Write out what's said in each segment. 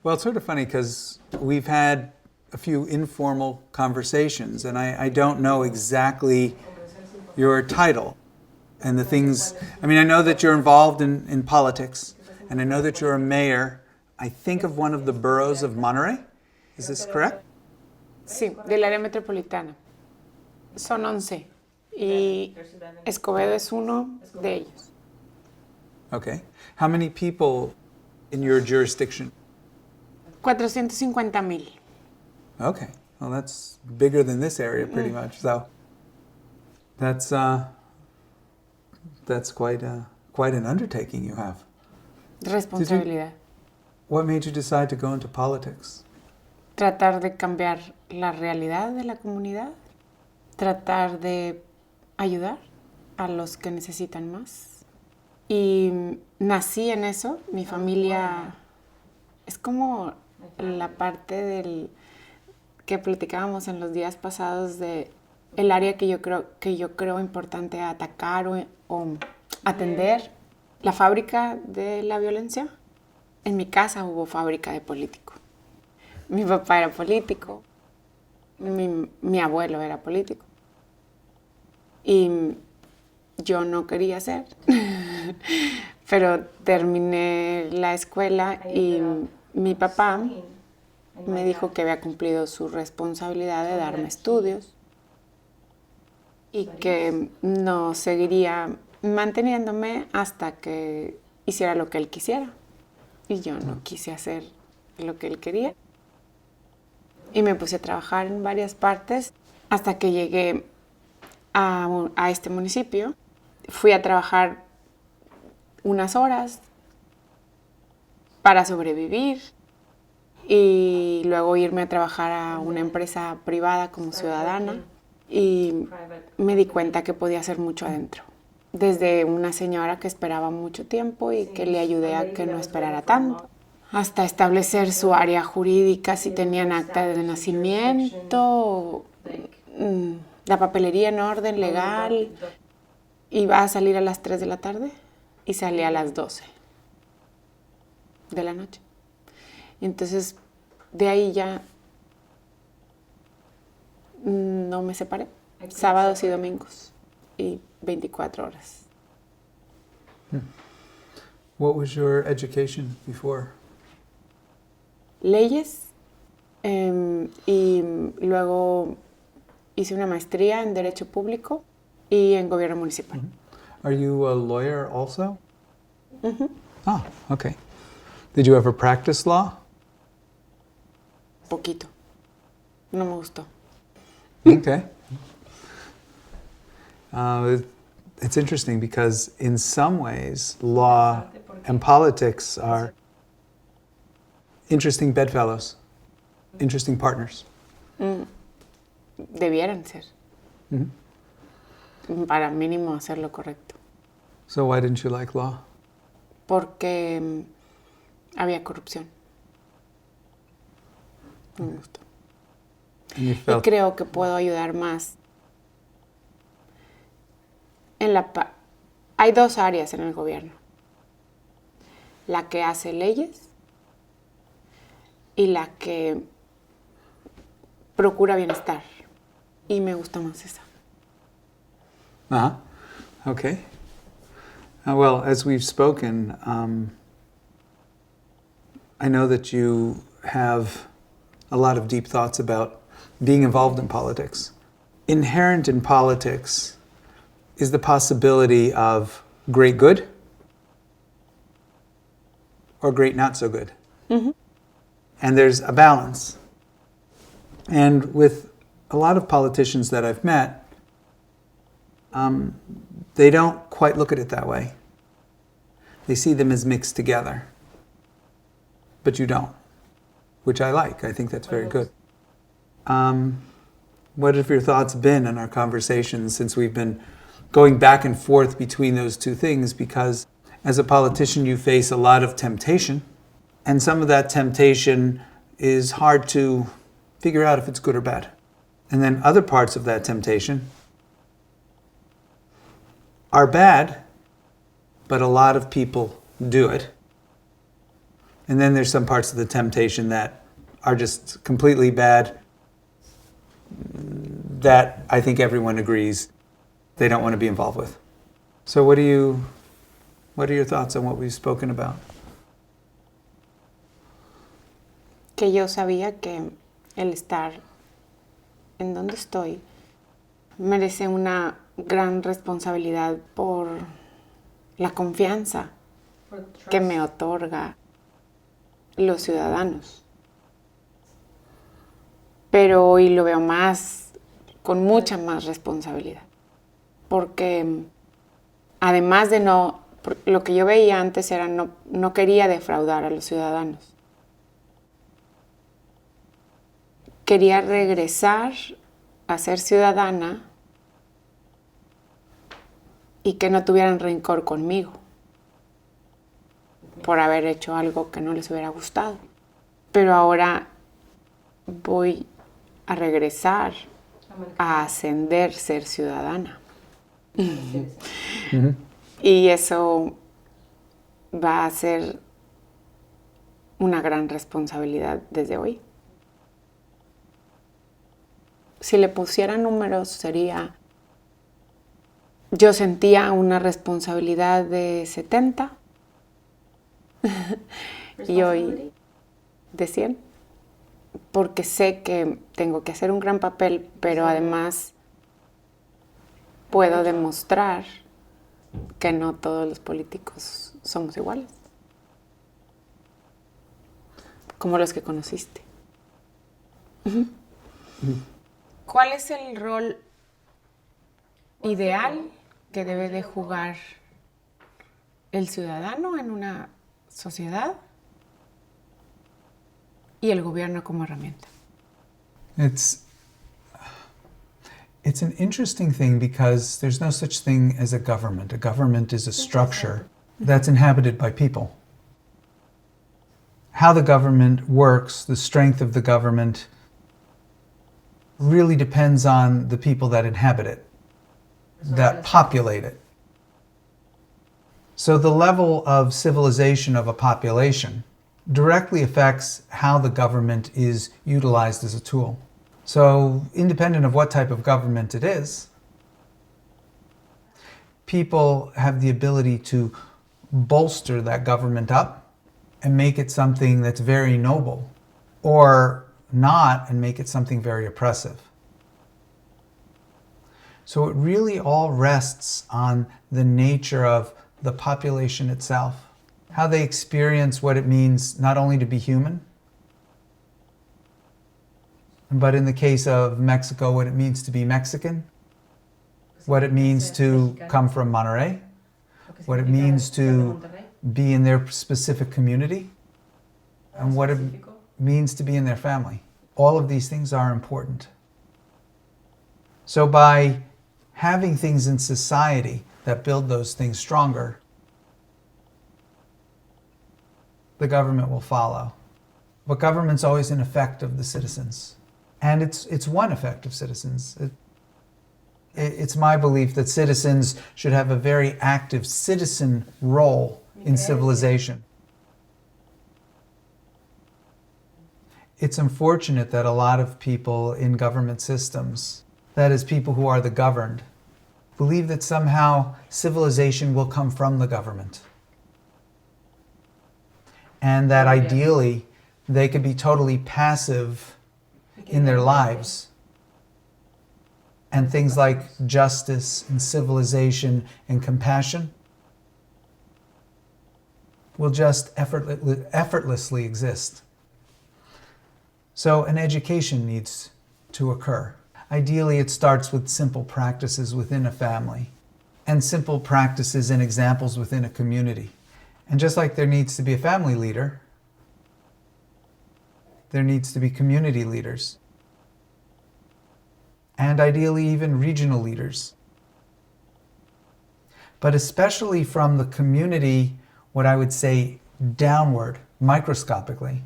Well, it's sort of funny because we've had a few informal conversations, and I don't know exactly your title and the things. I mean, I know that you're involved in politics, and I know that you're a mayor, I think, of one of the boroughs of Monterey. Is this correct? Sí, del área metropolitana. Son 11 y Escobedo es uno de ellos. Okay. How many people in your jurisdiction? 450,000. Okay. Well, that's bigger than this area pretty much. So that's quite an undertaking you have. Responsabilidad. What made you decide to go into politics? Tratar de cambiar la realidad de la comunidad. Tratar de ayudar a los que necesitan más. Y nací en eso. Mi familia es como la parte del que platicábamos en los días pasados de el área que yo creo importante atacar o atender, la fábrica de la violencia. En mi casa hubo fábrica de político. Mi papá era político, mi abuelo era político. Y yo no quería ser, pero terminé la escuela y mi papá me dijo que había cumplido su responsabilidad de darme estudios y que no seguiría manteniéndome hasta que hiciera lo que él quisiera. Y yo no quise hacer lo que él quería. Y me puse a trabajar en varias partes hasta que llegué a este municipio. Fui a trabajar unas horas para sobrevivir y luego irme a trabajar a una empresa privada como ciudadana y me di cuenta que podía hacer mucho adentro. Desde una señora que esperaba mucho tiempo y que le ayudé a que no esperara tanto, hasta establecer su área jurídica, si tenían acta de nacimiento, la papelería en orden legal. Iba a salir a las 3 de la tarde y salía a las 12 de la noche. Entonces, de ahí ya no me separé. Sábados y domingos y 24 horas. What was your education before? Leyes y luego hice una maestría en Derecho Público y en Gobierno Municipal. Are you a lawyer also? Uh-huh. Ah, okay. Did you ever practice law? Poquito. No me gustó. Okay. It's interesting because in some ways, law and politics are interesting bedfellows, interesting partners. Debieran ser. Mm-hmm. Para mínimo hacer lo correcto. So why didn't you like law? Porque había corrupción. No me gustó. And you Y felt creo que puedo ayudar más. Hay dos áreas en el gobierno. La que hace leyes y la que procura bienestar. Y me gusta más esa. Uh-huh. Okay. Well, as we've spoken, I know that you have a lot of deep thoughts about being involved in politics. Inherent in politics is the possibility of great good or great not so good. Mm-hmm. And there's a balance. And with a lot of politicians that I've met, they don't quite look at it that way. They see them as mixed together. But you don't, which I like. I think that's very good. What have your thoughts been in our conversations since we've been going back and forth between those two things? Because as a politician, you face a lot of temptation, and some of that temptation is hard to figure out if it's good or bad. And then other parts of that temptation are bad, but a lot of people do it. And then there's some parts of the temptation that are just completely bad, that I think everyone agrees they don't want to be involved with. So what are your thoughts on what we've spoken about? Que yo sabía que el estar en donde estoy merece una gran responsabilidad por la confianza que me otorga los ciudadanos. Pero hoy lo veo más, con mucha más responsabilidad. Porque además de lo que yo veía antes era no quería defraudar a los ciudadanos. Quería regresar a ser ciudadana y que no tuvieran rencor conmigo por haber hecho algo que no les hubiera gustado. Pero ahora voy a regresar a ascender, ser ciudadana. Y eso va a ser una gran responsabilidad desde hoy. Si le pusiera números sería, yo sentía una responsabilidad de 70 y hoy de 100, porque sé que tengo que hacer un gran papel, pero además puedo demostrar que no todos los políticos somos iguales, como los que conociste. ¿Cuál es el rol ideal que debe de jugar el ciudadano en una sociedad y el gobierno como herramienta? It's an interesting thing because there's no such thing as a government. A government is a structure that's inhabited by people. How the government works, the strength of the government, really depends on the people that inhabit it, that populate it. So the level of civilization of a population directly affects how the government is utilized as a tool. So independent of what type of government it is, people have the ability to bolster that government up and make it something that's very noble, or not and make it something very oppressive. So it really all rests on the nature of the population itself, how they experience what it means not only to be human, but in the case of Mexico, what it means to be Mexican, what it means to come from Monterrey, what it means to be in their specific community, and what it means to be in their family. All of these things are important. So by having things in society that build those things stronger, the government will follow. But government's always an effect of the citizens. And it's one effect of citizens. It's my belief that citizens should have a very active citizen role in civilization. It's unfortunate that a lot of people in government systems, that is, people who are the governed, believe that somehow civilization will come from the government. And that ideally they could be totally passive in their lives. And things like justice and civilization and compassion will just effortlessly exist. So an education needs to occur. Ideally, it starts with simple practices within a family and simple practices and examples within a community. And just like there needs to be a family leader, there needs to be community leaders. And ideally even regional leaders. But especially from the community, what I would say downward, microscopically,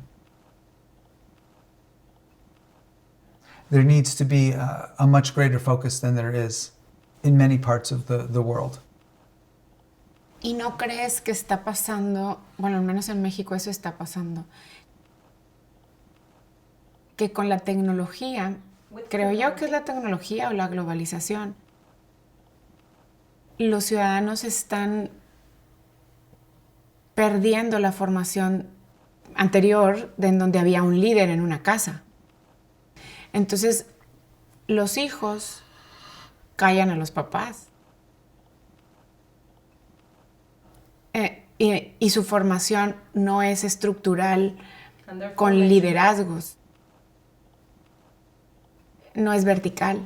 there needs to be a much greater focus than there is in many parts of the world. ¿Y no crees que está pasando, bueno, al menos en México eso está pasando, que con la tecnología, creo yo que es la tecnología o la globalización, los ciudadanos están perdiendo la formación anterior en donde había un líder en una casa? Entonces, los hijos callan a los papás. Y su formación no es estructural con liderazgos. No es vertical,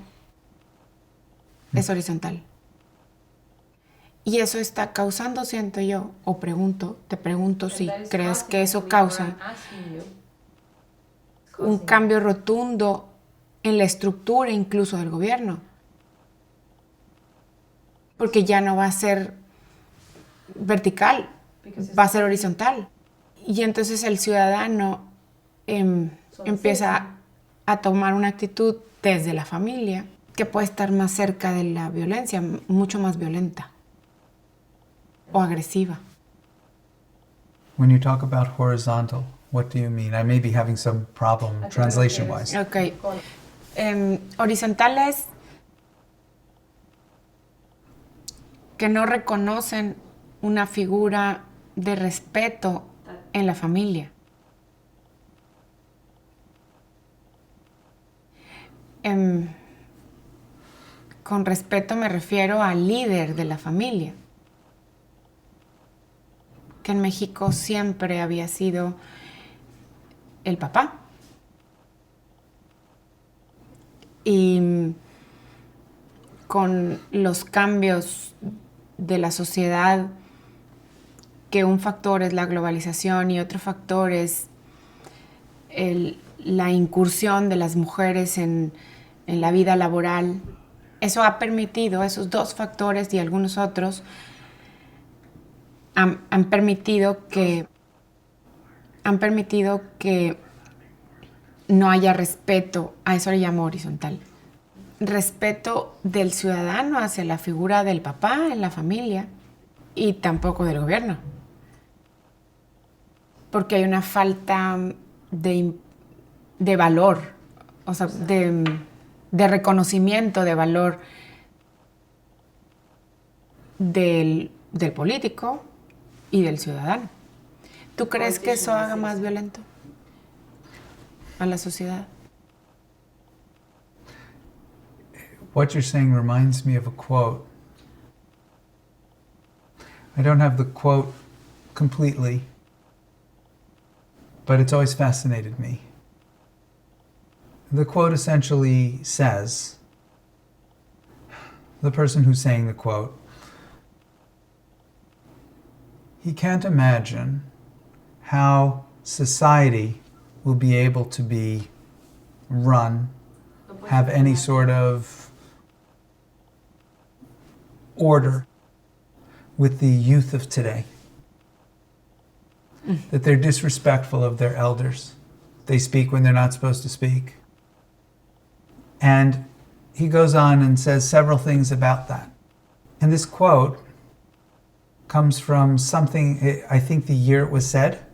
es horizontal. Y eso está causando, siento yo, o te pregunto si crees que eso causa un cambio rotundo en la estructura incluso del gobierno. Porque ya no va a ser vertical, va a ser horizontal. Y entonces el ciudadano empieza a tomar una actitud desde la familia que puede estar más cerca de la violencia, mucho más violenta o agresiva. When you talk about horizontal, what do you mean? I may be having some problem translation-wise. Ok. Horizontal es que no reconocen una figura de respeto en la familia. Con respeto me refiero al líder de la familia, que en México siempre había sido el papá. Y con los cambios de la sociedad, que un factor es la globalización y otro factor es la incursión de las mujeres en la vida laboral, eso ha permitido, esos dos factores y algunos otros, han permitido que no haya respeto, a eso le llamo horizontal. Respeto del ciudadano hacia la figura del papá en la familia y tampoco del gobierno. Porque hay una falta de valor, o sea, de reconocimiento de valor del político y del ciudadano. ¿Tú crees que eso haga más violento a la sociedad? What you're saying reminds me of a quote. I don't have the quote completely, but it's always fascinated me. The quote essentially says, the person who's saying the quote, he can't imagine how society will be able to be run, have any sort of order with the youth of today. That they're disrespectful of their elders. They speak when they're not supposed to speak. And he goes on and says several things about that. And this quote comes from something, I think the year it was said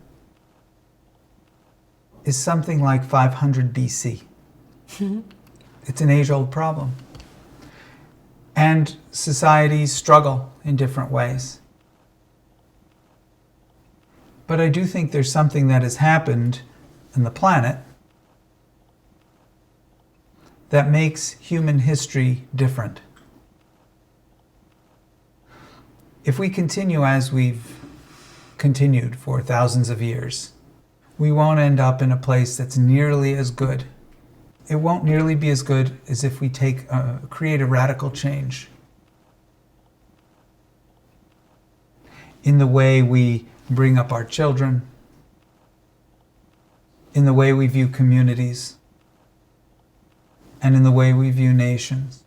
is something like 500 BC. It's an age-old problem. And societies struggle in different ways. But I do think there's something that has happened in the planet that makes human history different. If we continue as we've continued for thousands of years, we won't end up in a place that's nearly as good. It won't nearly be as good as if we create a radical change in the way we bring up our children, in the way we view communities, and in the way we view nations.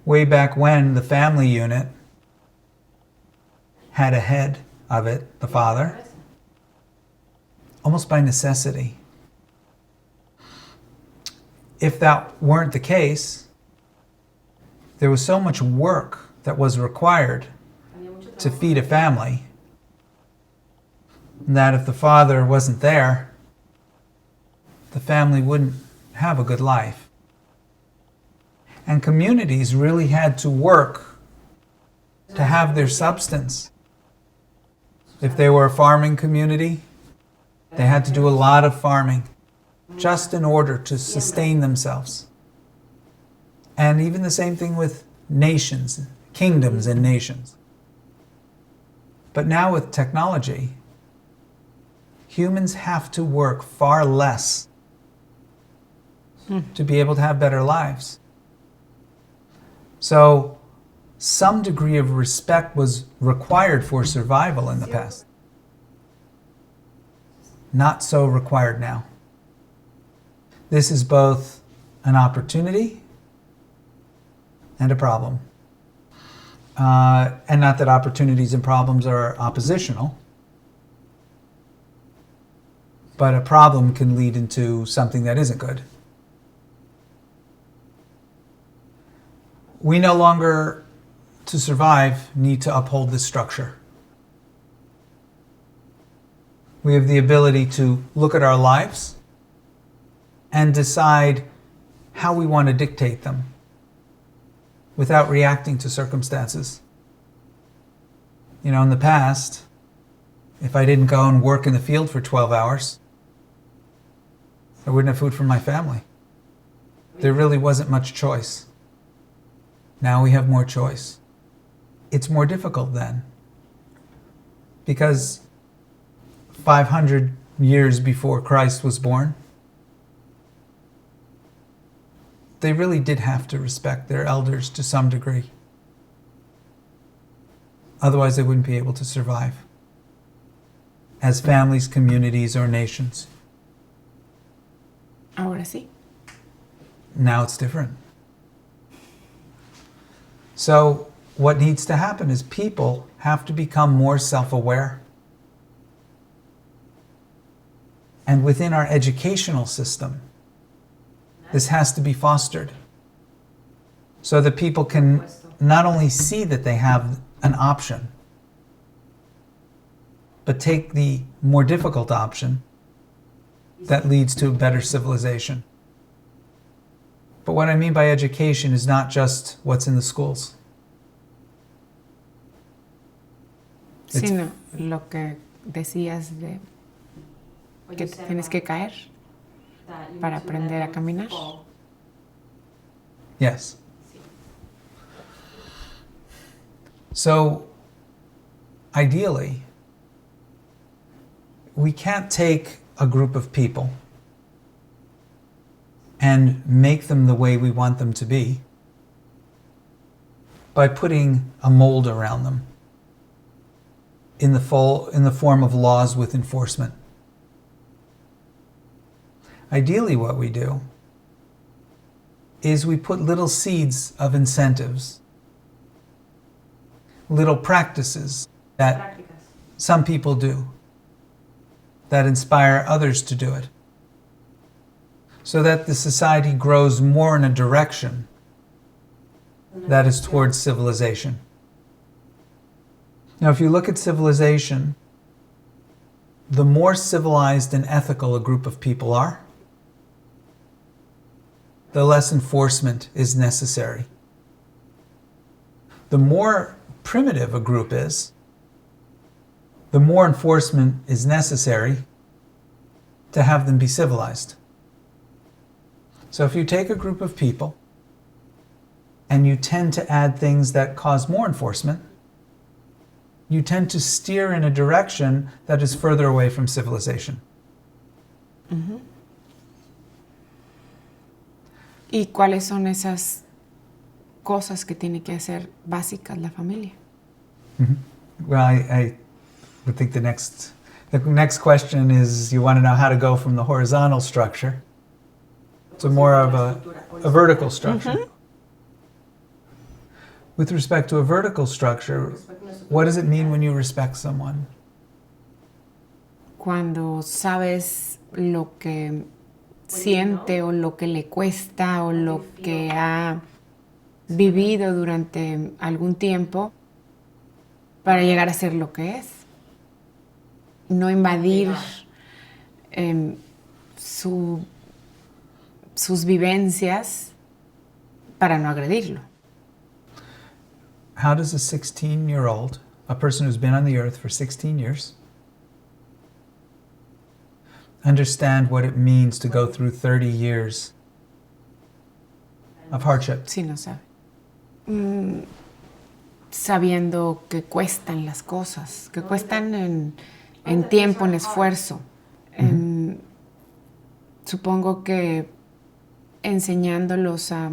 Way back when the family unit had a head of it, the father, almost by necessity. If that weren't the case, there was so much work that was required to feed a family, and that if the father wasn't there, the family wouldn't have a good life. And communities really had to work to have their substance. If they were a farming community, they had to do a lot of farming just in order to sustain themselves. And even the same thing with nations, kingdoms and nations. But now with technology, humans have to work far less to be able to have better lives. So some degree of respect was required for survival in the past. Not so required now. This is both an opportunity and a problem. And not that opportunities and problems are oppositional, but a problem can lead into something that isn't good. We no longer, to survive, need to uphold this structure. We have the ability to look at our lives and decide how we want to dictate them without reacting to circumstances. You know, in the past, if I didn't go and work in the field for 12 hours, I wouldn't have food for my family. There really wasn't much choice. Now we have more choice. It's more difficult then, because 500 years before Christ was born, they really did have to respect their elders to some degree. Otherwise, they wouldn't be able to survive as families, communities, or nations. Ahora sí. Now it's different. So what needs to happen is people have to become more self-aware. And within our educational system, this has to be fostered so that people can not only see that they have an option, but take the more difficult option that leads to a better civilization. But what I mean by education is not just what's in the schools. Sino lo que decías de que te tienes que caer para aprender a caminar. Yes. So, ideally, we can't take a group of people and make them the way we want them to be by putting a mold around them in the form of laws with enforcement. Ideally, what we do is we put little seeds of incentives, little practices that some people do, that inspire others to do it, so that the society grows more in a direction that is towards civilization. Now, if you look at civilization, the more civilized and ethical a group of people are, the less enforcement is necessary. The more primitive a group is, the more enforcement is necessary to have them be civilized. So if you take a group of people and you tend to add things that cause more enforcement, you tend to steer in a direction that is further away from civilization. Uh-huh. ¿Y cuáles son esas cosas que tiene que hacer básicas la familia? Mm-hmm. Well, I would think the next question is, you want to know how to go from the horizontal structure to more of a vertical structure. Mm-hmm. With respect to a vertical structure, what does it mean when you respect someone? Cuando sabes lo que siente o lo que le cuesta o lo que ha vivido durante algún tiempo para llegar a ser lo que es. No invadir sus vivencias para no agredirlo. How does a 16-year-old, a person who's been on the earth for 16 years, understand what it means to go through 30 years of hardship? Sí, no sabe. Sabiendo que cuestan las cosas, que cuestan en tiempo, en esfuerzo. Supongo que enseñándolos a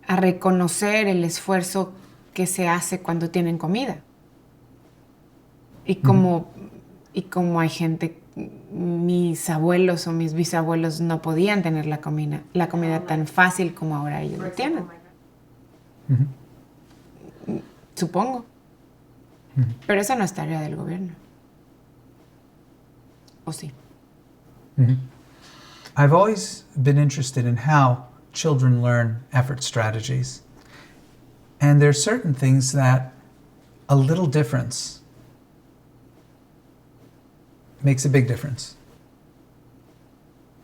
reconocer el esfuerzo que se hace cuando tienen comida. Y como hay gente, mis abuelos o mis bisabuelos no podían tener la comida tan fácil como ahora ellos lo tienen. Supongo. Pero eso no es tarea del gobierno. ¿O sí? I've always been interested in how children learn effort strategies. And there are certain things that a little difference makes a big difference.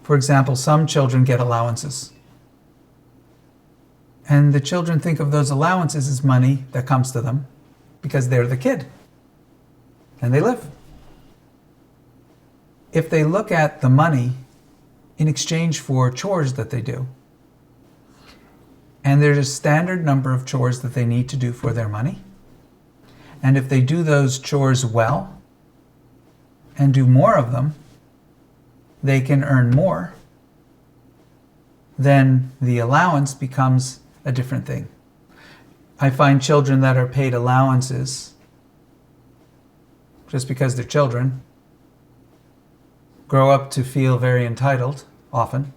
For example, some children get allowances. And the children think of those allowances as money that comes to them because they're the kid. And they live. If they look at the money in exchange for chores that they do, and there's a standard number of chores that they need to do for their money, and if they do those chores well and do more of them, they can earn more, then the allowance becomes a different thing. I find children that are paid allowances just because they're children grow up to feel very entitled, often,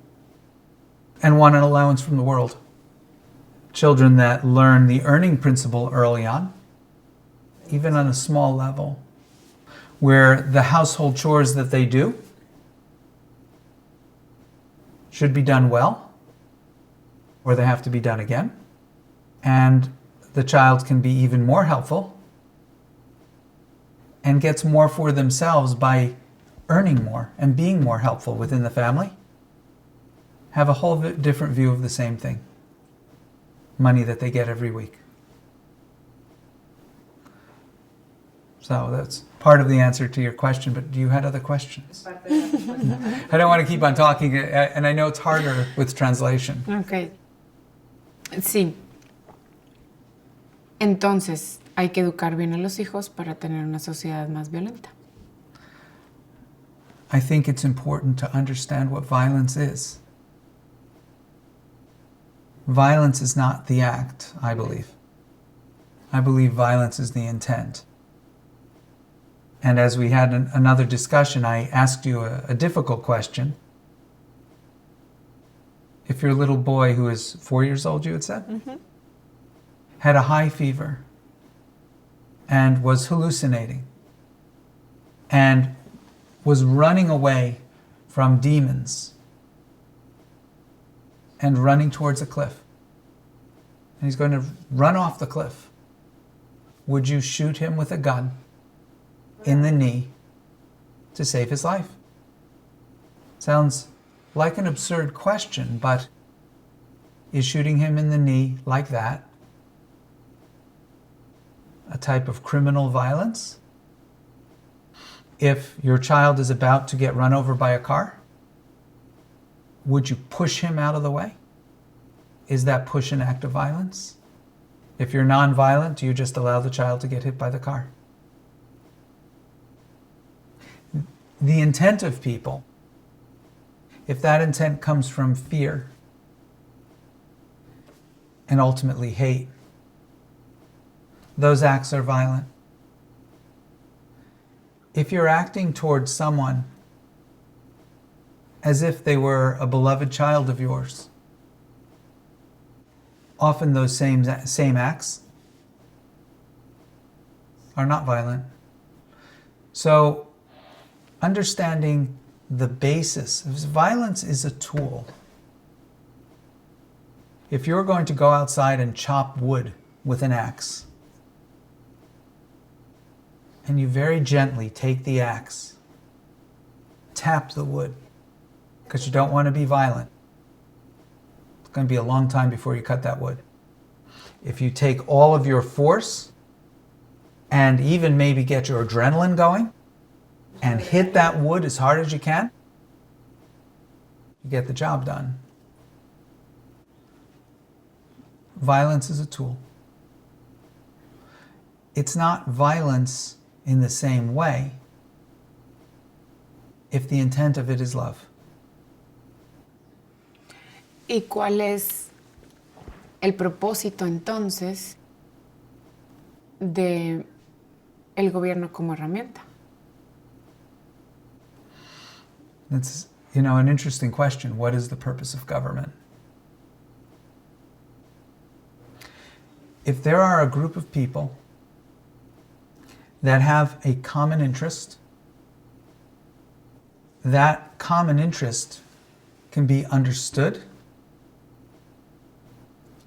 and want an allowance from the world. Children that learn the earning principle early on, even on a small level, where the household chores that they do should be done well, or they have to be done again, and the child can be even more helpful and gets more for themselves by earning more and being more helpful within the family, have a whole different view of the same thing. Money that they get every week. So that's part of the answer to your question, but you had other questions? I don't want to keep on talking, and I know it's harder with translation. Okay. Sí. Entonces, hay que educar bien a los hijos para tener una sociedad más violenta. I think it's important to understand what violence is. Violence is not the act, I believe. I believe violence is the intent. And as we had another discussion, I asked you a difficult question. If your little boy, who is 4 years old, you had said, had a high fever and was hallucinating and was running away from demons and running towards a cliff, and he's going to run off the cliff, would you shoot him with a gun in the knee to save his life? Sounds like an absurd question, but is shooting him in the knee like that a type of criminal violence? If your child is about to get run over by a car, would you push him out of the way? Is that push an act of violence? If you're non-violent, do you just allow the child to get hit by the car? The intent of people, if that intent comes from fear and ultimately hate, those acts are violent. If you're acting towards someone as if they were a beloved child of yours, often those same acts are not violent. So understanding the basis of violence is a tool. If you're going to go outside and chop wood with an axe, and you very gently take the axe, tap the wood, because you don't want to be violent. It's going to be a long time before you cut that wood. If you take all of your force and even maybe get your adrenaline going and hit that wood as hard as you can, you get the job done. Violence is a tool. It's not violence in the same way if the intent of it is love. ¿Y cuál es el propósito entonces de el gobierno como herramienta? That's, an interesting question. What is the purpose of government? If there are a group of people that have a common interest, that common interest can be understood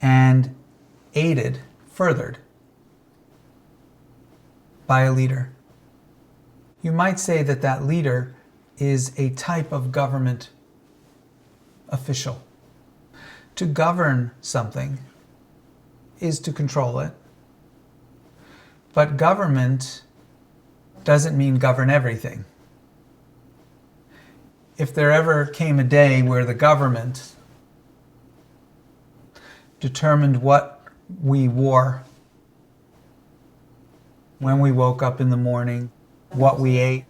and aided, furthered by a leader. You might say that that leader is a type of government official. To govern something is to control it. But government doesn't mean govern everything. If there ever came a day where the government determined what we wore, when we woke up in the morning, what we ate,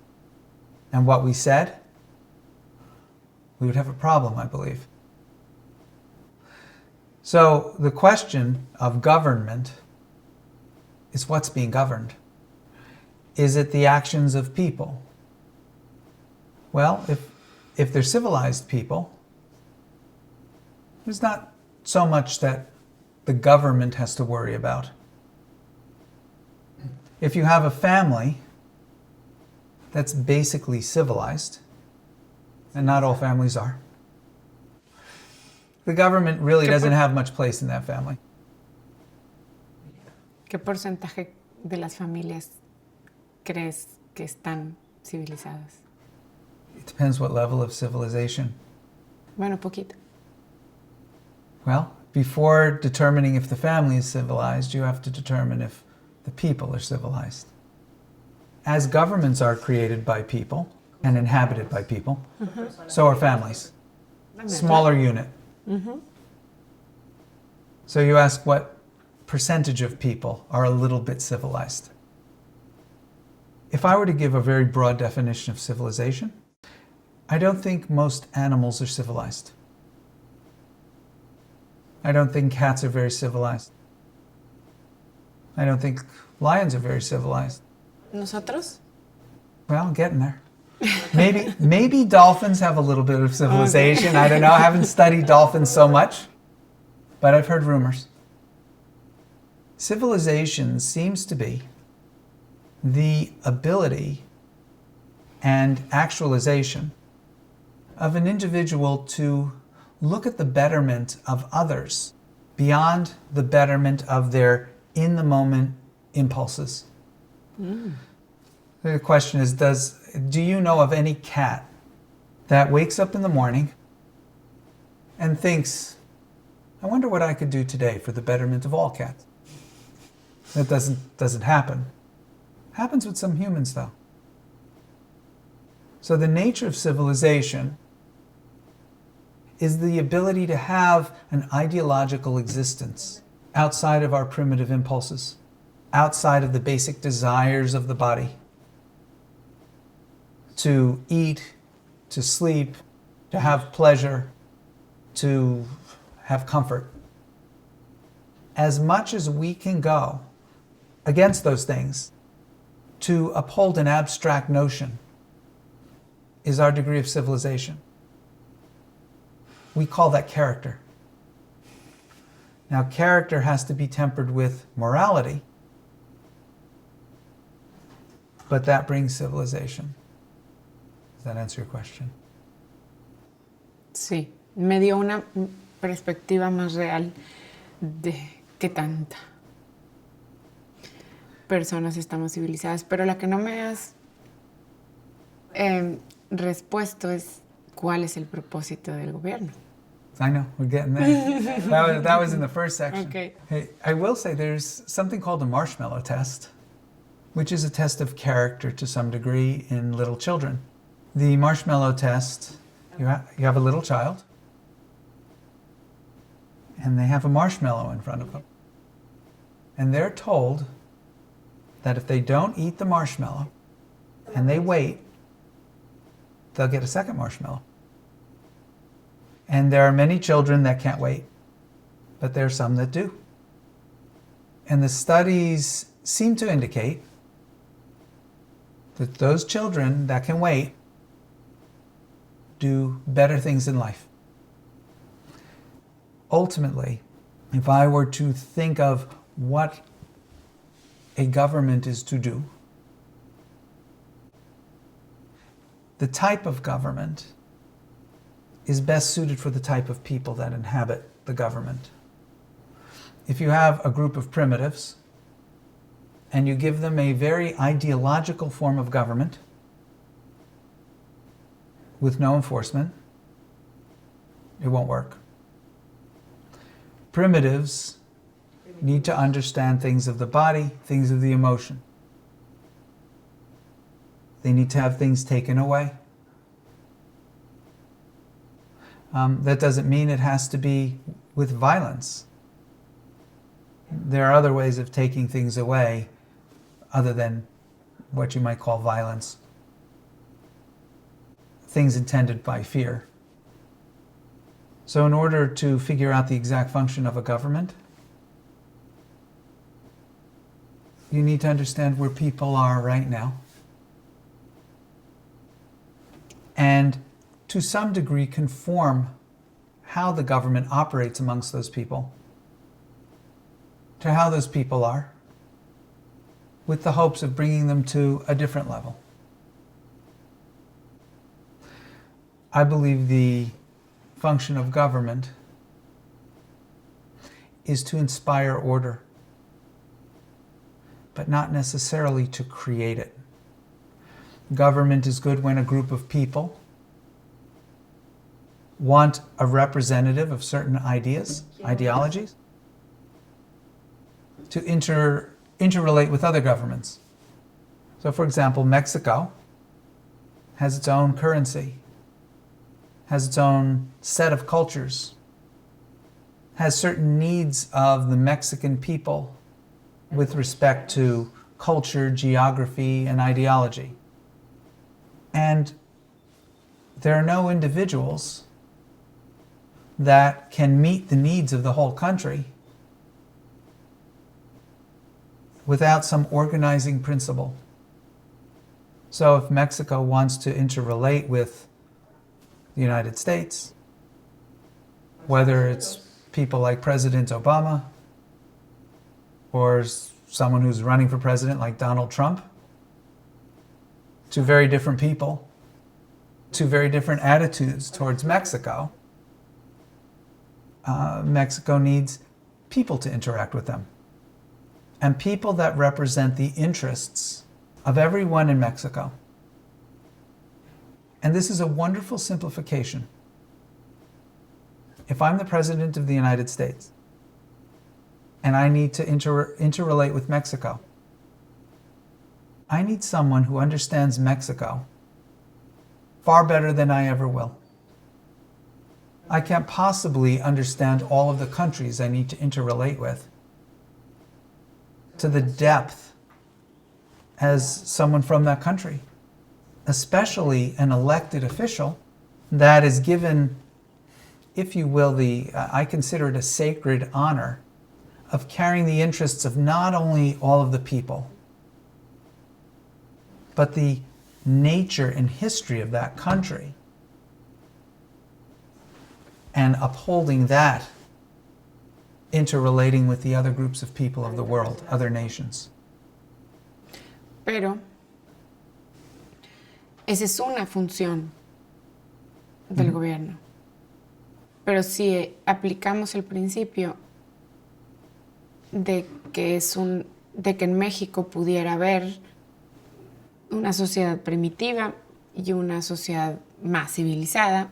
and what we said, we would have a problem, I believe. So the question of government is what's being governed. Is it the actions of people? Well, if they're civilized people, there's not so much that the government has to worry about. If you have a family that's basically civilized, and not all families are, the government really doesn't have much place in that family. ¿Qué porcentaje de las familias crees que están civilizadas? It depends what level of civilization. Bueno, poquito. Well, before determining if the family is civilized, you have to determine if the people are civilized. As governments are created by people and inhabited by people, so are families. Smaller unit. So you ask what percentage of people are a little bit civilized. If I were to give a very broad definition of civilization, I don't think most animals are civilized. I don't think cats are very civilized. I don't think lions are very civilized. ¿Nosotros? Well, getting there. Maybe dolphins have a little bit of civilization. Okay. I don't know. I haven't studied dolphins so much, but I've heard rumors. Civilization seems to be the ability and actualization of an individual to look at the betterment of others beyond the betterment of their in-the-moment impulses. The question is, do you know of any cat that wakes up in the morning and thinks, I wonder what I could do today for the betterment of all cats? That doesn't happen. Happens with some humans, though. So the nature of civilization is the ability to have an ideological existence outside of our primitive impulses, outside of the basic desires of the body. To eat, to sleep, to have pleasure, to have comfort. As much as we can go against those things to uphold an abstract notion is our degree of civilization. We call that character. Now, character has to be tempered with morality, but that brings civilization. Does that answer your question? Sí, me dio una perspectiva más real de qué tanta. personas estamos civilizadas, pero la que no me has respuesto es ¿cuál es el propósito del gobierno? I know, we're getting there. that was in the first section. Okay. Hey, I will say there's something called the marshmallow test, which is a test of character to some degree in little children. The marshmallow test, you have a little child, and they have a marshmallow in front of them. And they're told that if they don't eat the marshmallow and they wait, they'll get a second marshmallow. And there are many children that can't wait, but there are some that do. And the studies seem to indicate that those children that can wait do better things in life. Ultimately, if I were to think of what a government is to do, the type of government is best suited for the type of people that inhabit the government. If you have a group of primitives and you give them a very ideological form of government with no enforcement, it won't work. Primitives need to understand things of the body, things of the emotion. They need to have things taken away. That doesn't mean it has to be with violence. There are other ways of taking things away other than what you might call violence. Things intended by fear. So in order to figure out the exact function of a government, you need to understand where people are right now. And to some degree conform how the government operates amongst those people to how those people are, with the hopes of bringing them to a different level. I believe the function of government is to inspire order, but not necessarily to create it. Government is good when a group of people want a representative of certain ideas, ideologies, to interrelate with other governments. So for example, Mexico has its own currency, has its own set of cultures, has certain needs of the Mexican people with respect to culture, geography, and ideology. And there are no individuals that can meet the needs of the whole country without some organizing principle. So if Mexico wants to interrelate with the United States, whether it's people like President Obama or someone who's running for president like Donald Trump, two very different people, two very different attitudes towards Mexico, Mexico needs people to interact with them. And people that represent the interests of everyone in Mexico. And this is a wonderful simplification. If I'm the President of the United States and I need to interrelate with Mexico, I need someone who understands Mexico far better than I ever will. I can't possibly understand all of the countries I need to interrelate with to the depth as someone from that country, especially an elected official that is given, if you will, I consider it a sacred honor of carrying the interests of not only all of the people, but the nature and history of that country, and upholding that, interrelating with the other groups of people of the world, other nations. Pero esa es una función del gobierno. Pero si aplicamos el principio de que es un de que en México pudiera haber una sociedad primitiva y una sociedad más civilizada,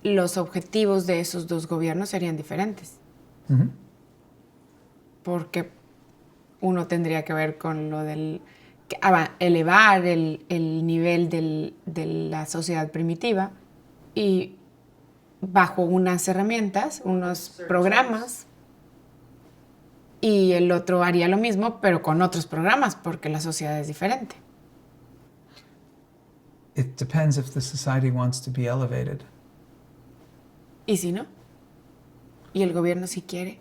los objetivos de esos dos gobiernos serían diferentes. Mm-hmm. Porque uno tendría que ver con lo del elevar el nivel de la sociedad primitiva y bajo unas herramientas, unos programas, y el otro haría lo mismo, pero con otros programas, porque la sociedad es diferente. It depends if the society wants to be elevated. ¿Y si no? ¿Y el gobierno sí quiere?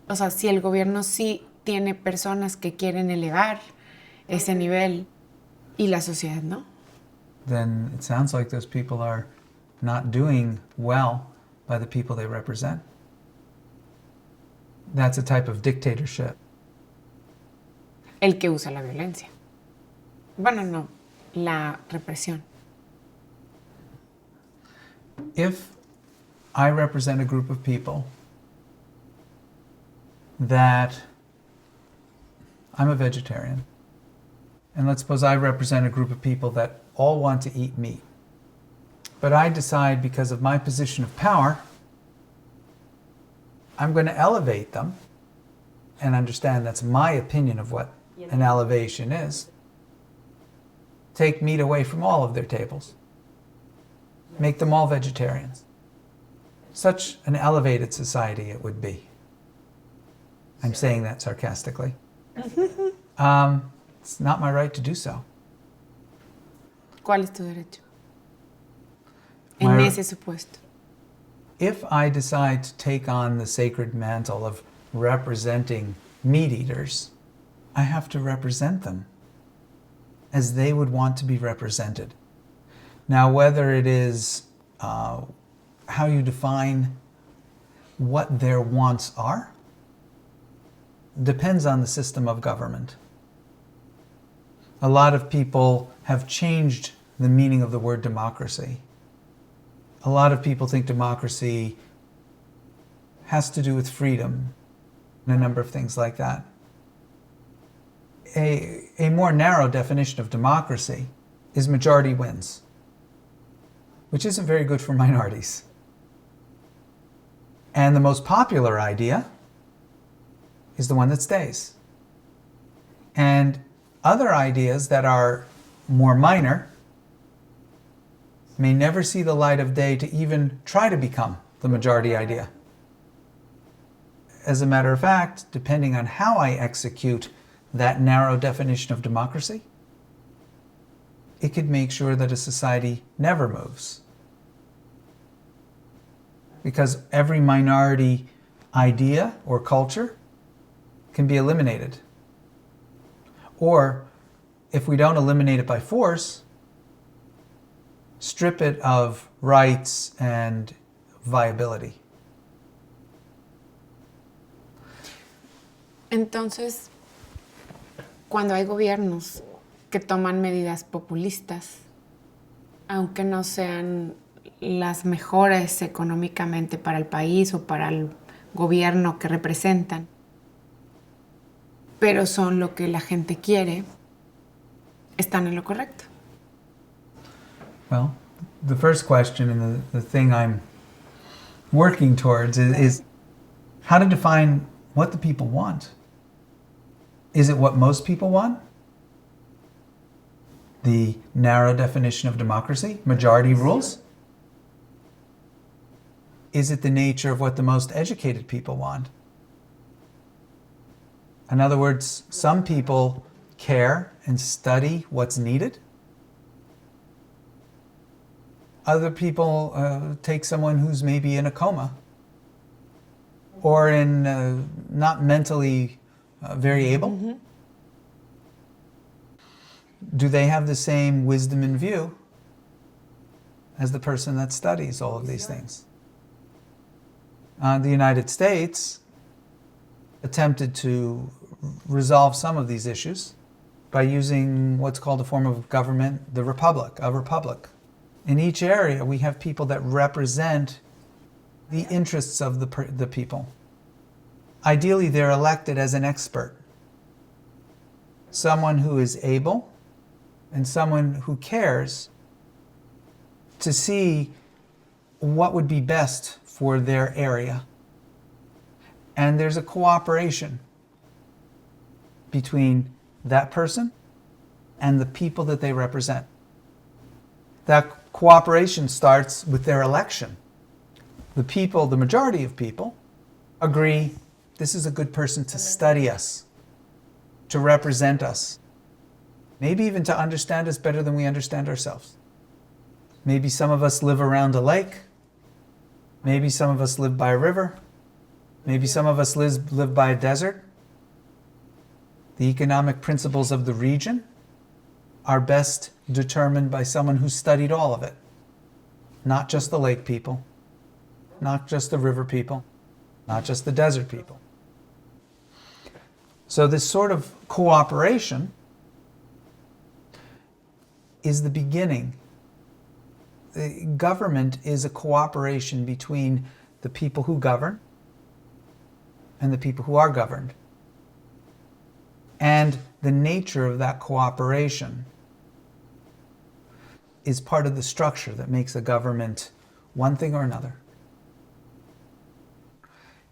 O sea, si el gobierno sí tiene personas que quieren elevar ese nivel y la sociedad no. Then it sounds like those people are not doing well by the people they represent. That's a type of dictatorship. El que usa la violencia. Bueno, no, la represión. If I represent a group of people that I'm a vegetarian, and let's suppose I represent a group of people that all want to eat meat, but I decide because of my position of power, I'm going to elevate them and understand that's my opinion of what an elevation is. Take meat away from all of their tables. Make them all vegetarians. Such an elevated society it would be. I'm saying that sarcastically. It's not my right to do so. ¿Cuál es tu derecho? En ese supuesto. If I decide to take on the sacred mantle of representing meat eaters, I have to represent them as they would want to be represented. Now, whether it is how you define what their wants are depends on the system of government. A lot of people have changed the meaning of the word democracy. A lot of people think democracy has to do with freedom and a number of things like that. A more narrow definition of democracy is majority wins, which isn't very good for minorities. And the most popular idea is the one that stays. And other ideas that are more minor may never see the light of day to even try to become the majority idea. As a matter of fact, depending on how I execute that narrow definition of democracy, it could make sure that a society never moves. Because every minority idea or culture can be eliminated. Or, if we don't eliminate it by force, strip it of rights and viability. Entonces, cuando hay gobiernos que toman medidas populistas, aunque no sean las mejores económicamente para el país o para el gobierno que representan, pero son lo que la gente quiere, están en lo correcto. Well, the first question and the thing I'm working towards is how to define what the people want. Is it what most people want? The narrow definition of democracy, majority rules? Is it the nature of what the most educated people want? In other words, some people care and study what's needed. Other people take someone who's maybe in a coma or in not mentally very able. Mm-hmm. Do they have the same wisdom in view as the person that studies all of these things? The United States attempted to resolve some of these issues by using what's called a form of government, a republic. In each area, we have people that represent the interests of the people. Ideally, they're elected as an expert someone who is able and someone who cares to see what would be best for their area. And there's a cooperation between that person and the people that they represent. That cooperation starts with their election. The people, the majority of people, agree this is a good person to study us, to represent us, maybe even to understand us better than we understand ourselves. Maybe some of us live around a lake. Maybe some of us live by a river. Maybe some of us live by a desert. The economic principles of the region are best determined by someone who studied all of it. Not just the lake people, not just the river people, not just the desert people. So this sort of cooperation is the beginning. The government is a cooperation between the people who govern and the people who are governed. And the nature of that cooperation is part of the structure that makes a government one thing or another.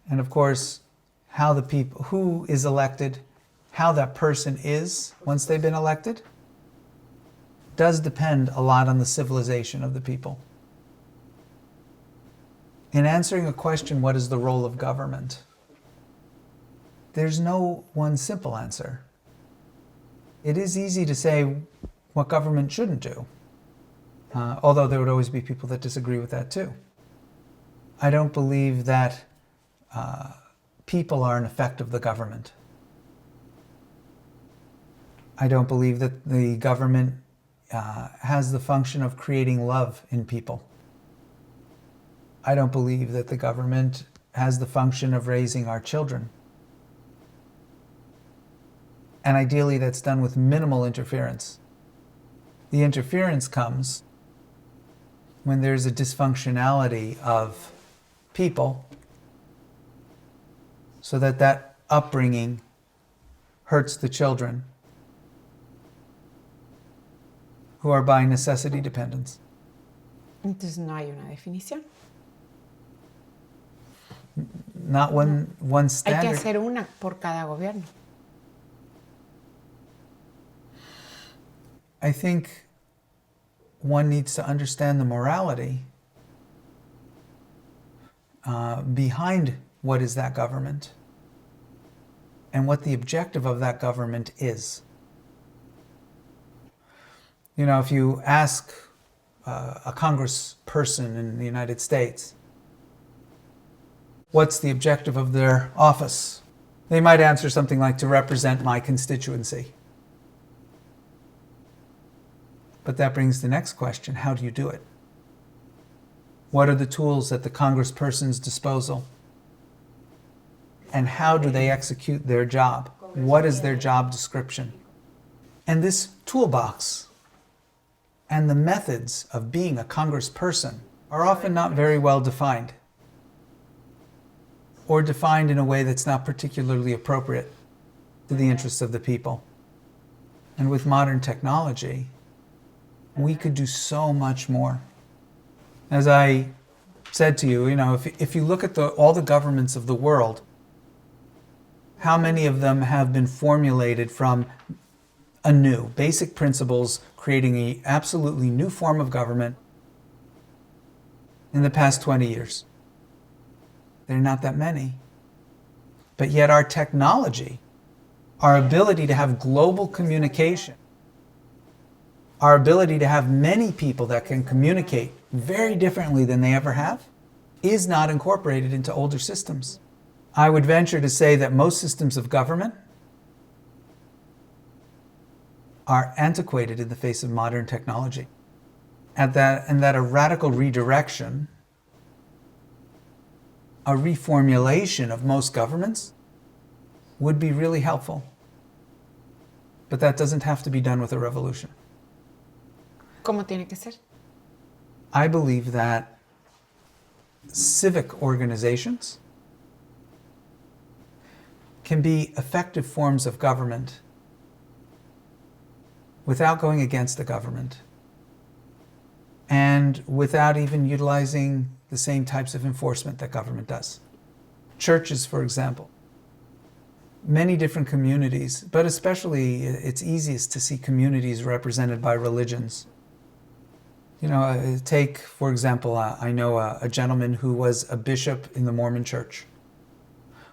And of course, how the people, who is elected, how that person is once they've been elected, does depend a lot on the civilization of the people. In answering a question, what is the role of government? There's no one simple answer. It is easy to say what government shouldn't do, although there would always be people that disagree with that too. I don't believe that people are an effect of the government. I don't believe that the government has the function of creating love in people. I don't believe that the government has the function of raising our children. And ideally that's done with minimal interference. The interference comes when there's a dysfunctionality of people so that that upbringing hurts the children who are by necessity dependents. Entonces no hay una definición. Not one Hay que standard. hacer una por cada gobierno. I think one needs to understand the morality behind what is that government and what the objective of that government is. You know, if you ask a congressperson in the United States, what's the objective of their office? They might answer something like, to represent my constituency. But that brings the next question, how do you do it? What are the tools at the congressperson's disposal? And how do they execute their job? What is their job description? And this toolbox and the methods of being a congressperson are often not very well defined, or defined in a way that's not particularly appropriate to the interests of the people. And with modern technology, we could do so much more. As I said to you, if you look at all the governments of the world, how many of them have been formulated from anew, basic principles, creating an absolutely new form of government in the past 20 years? There are not that many. But yet our technology, our ability to have global communication, our ability to have many people that can communicate very differently than they ever have, is not incorporated into older systems. I would venture to say that most systems of government are antiquated in the face of modern technology. And that a radical redirection, a reformulation of most governments would be really helpful. But that doesn't have to be done with a revolution. ¿Cómo tiene que ser? I believe that civic organizations can be effective forms of government without going against the government and without even utilizing the same types of enforcement that government does. Churches, for example, many different communities, but especially it's easiest to see communities represented by religions. You know, take, for example, I know a gentleman who was a bishop in the Mormon church.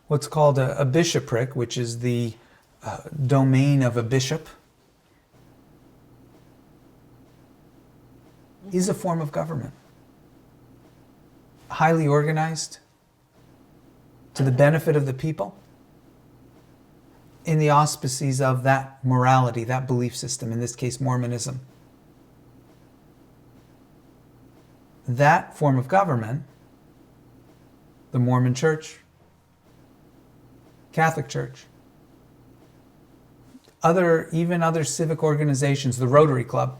What's called a bishopric, which is the domain of a bishop, is a form of government. Highly organized, to the benefit of the people, in the auspices of that morality, that belief system, in this case Mormonism. That form of government, the Mormon Church, Catholic Church, even other civic organizations, the Rotary Club,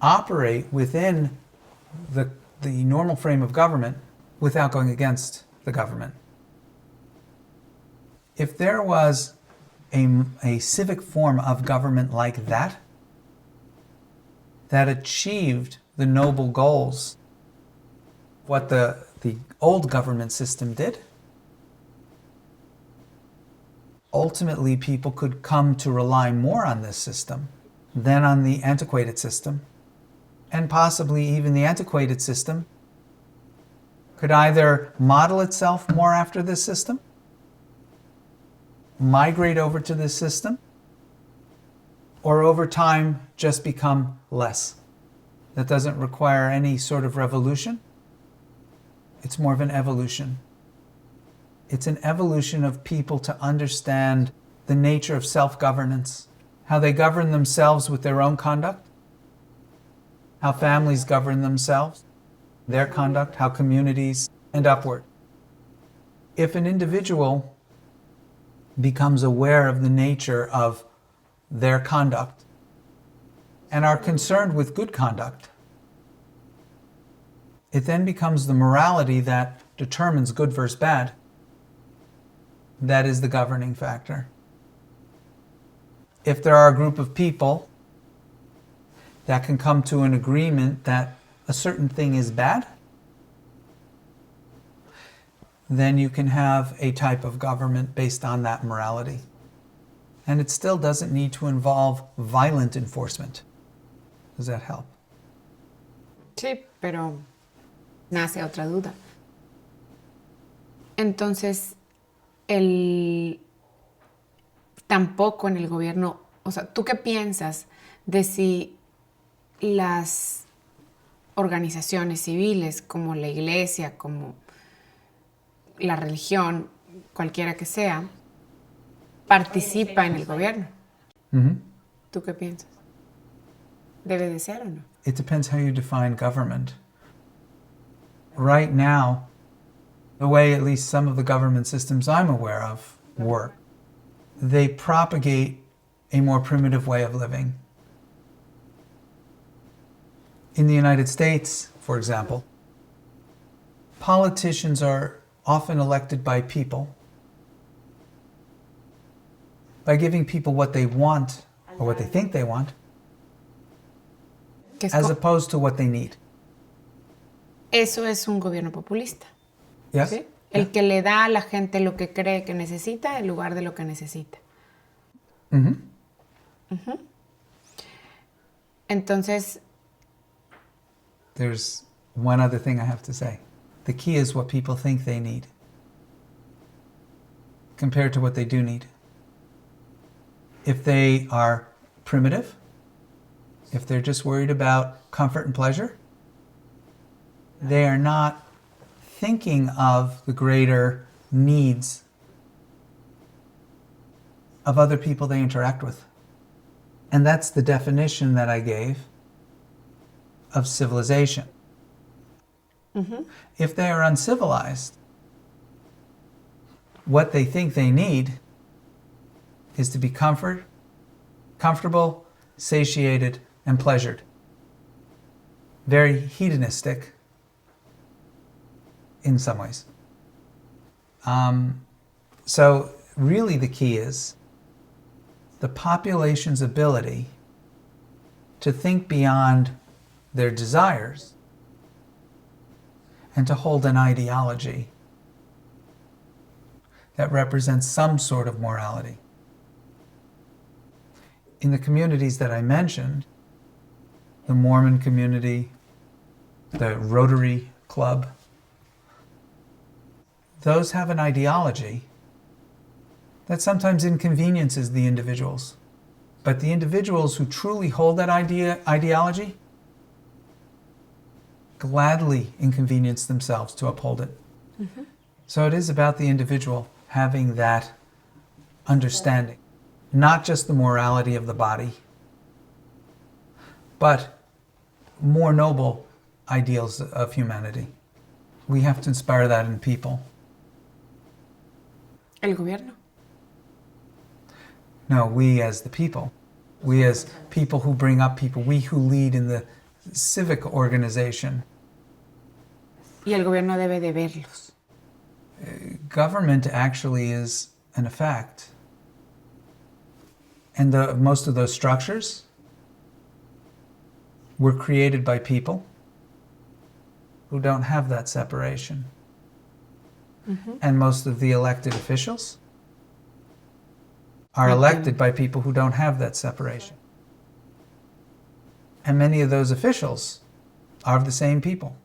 operate within the normal frame of government without going against the government. If there was a civic form of government like that, that achieved the noble goals, what the old government system did, ultimately people could come to rely more on this system than on the antiquated system. And possibly even the antiquated system could either model itself more after this system, migrate over to this system, or over time just become less. That doesn't require any sort of revolution. It's more of an evolution. It's an evolution of people to understand the nature of self-governance, how they govern themselves with their own conduct, how families govern themselves, their conduct, how communities, and upward. If an individual becomes aware of the nature of their conduct and are concerned with good conduct, it then becomes the morality that determines good versus bad. That is the governing factor. If there are a group of people that can come to an agreement that a certain thing is bad, then you can have a type of government based on that morality. And it still doesn't need to involve violent enforcement. Does that help? Sí, pero nace otra duda. Entonces, tampoco en el gobierno, o sea, ¿tú qué piensas de si las organizaciones civiles como la iglesia, como la religión, cualquiera que sea, participa en el gobierno? Mm-hmm. ¿Tú qué piensas? ¿Debe de ser o no? It depends how you define government. Right now, the way at least some of the government systems I'm aware of work, they propagate a more primitive way of living. In the United States, for example, politicians are often elected by people, by giving people what they want or what they think they want, as opposed to what they need. Eso es un gobierno populista. Yes? ¿Sí? El que le da a la gente lo que cree que necesita en lugar de lo que necesita. Mm-hmm. Uh-huh. Entonces, there's one other thing I have to say. The key is what people think they need compared to what they do need. If they are primitive, if they're just worried about comfort and pleasure, they are not thinking of the greater needs of other people they interact with. And that's the definition that I gave of civilization. uh-huh. If they are uncivilized, what they think they need is to be comfortable, satiated, and pleasured. Very hedonistic in some ways. So really the key is the population's ability to think beyond their desires and to hold an ideology that represents some sort of morality. In the communities that I mentioned, the Mormon community, the Rotary Club, those have an ideology that sometimes inconveniences the individuals. But the individuals who truly hold that ideology gladly inconvenience themselves to uphold it. Mm-hmm. So it is about the individual having that understanding, not just the morality of the body, but more noble ideals of humanity. We have to inspire that in people. El gobierno. No, we as the people. We as people who bring up people. We who lead in the civic organization. Y el gobierno debe de verlos. Government actually is an effect. And most of those structures were created by people who don't have that separation. Mm-hmm. And most of the elected officials are elected by people who don't have that separation. And many of those officials are of the same people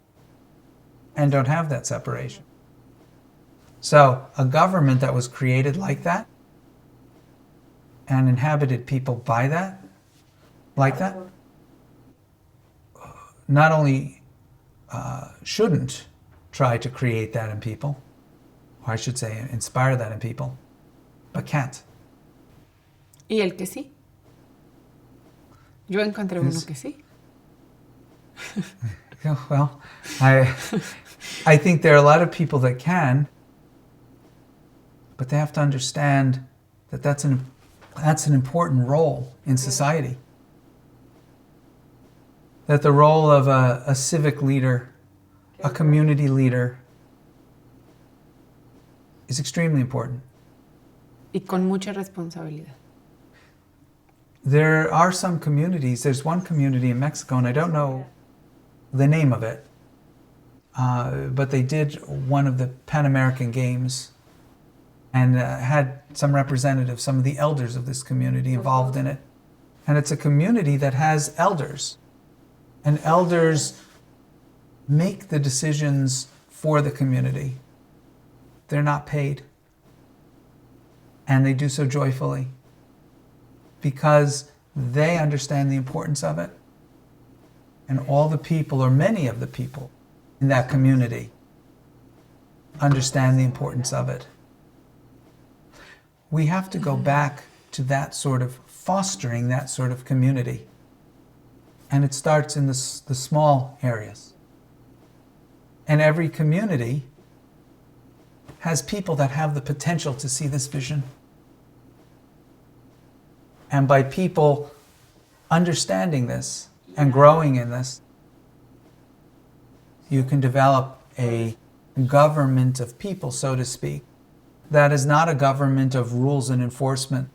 and don't have that separation. So a government that was created like that and inhabited people by that, like that, not only shouldn't try to create that in people, or I should say inspire that in people, but can't. ¿Y el que sí? Yo encontré uno que sí. Well, I think there are a lot of people that can, but they have to understand that that's an important role in society. That the role of a civic leader, a community leader, is extremely important. Y con mucha responsabilidad. There are some communities, there's one community in Mexico, and I don't know the name of it, but they did one of the Pan American Games and had some representatives, some of the elders of this community involved in it. And it's a community that has elders. And elders make the decisions for the community. They're not paid. And they do so joyfully because they understand the importance of it. And all the people, or many of the people in that community, understand the importance of it. We have to go back to that sort of fostering that sort of community. And it starts in the small areas. And every community has people that have the potential to see this vision. And by people understanding this and growing in this, you can develop a government of people, so to speak, that is not a government of rules and enforcement,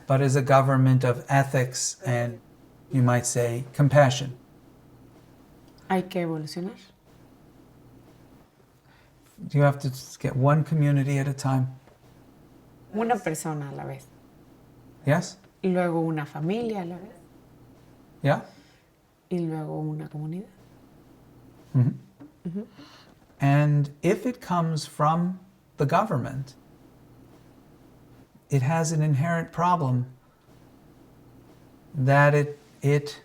but is a government of ethics and, you might say, compassion. Hay que evolucionar. You have to get one community at a time. Una persona a la vez. Yes? Y luego una familia a la vez. Yeah? Y luego una comunidad. Mm-hmm. Mm-hmm. And if it comes from the government, it has an inherent problem that it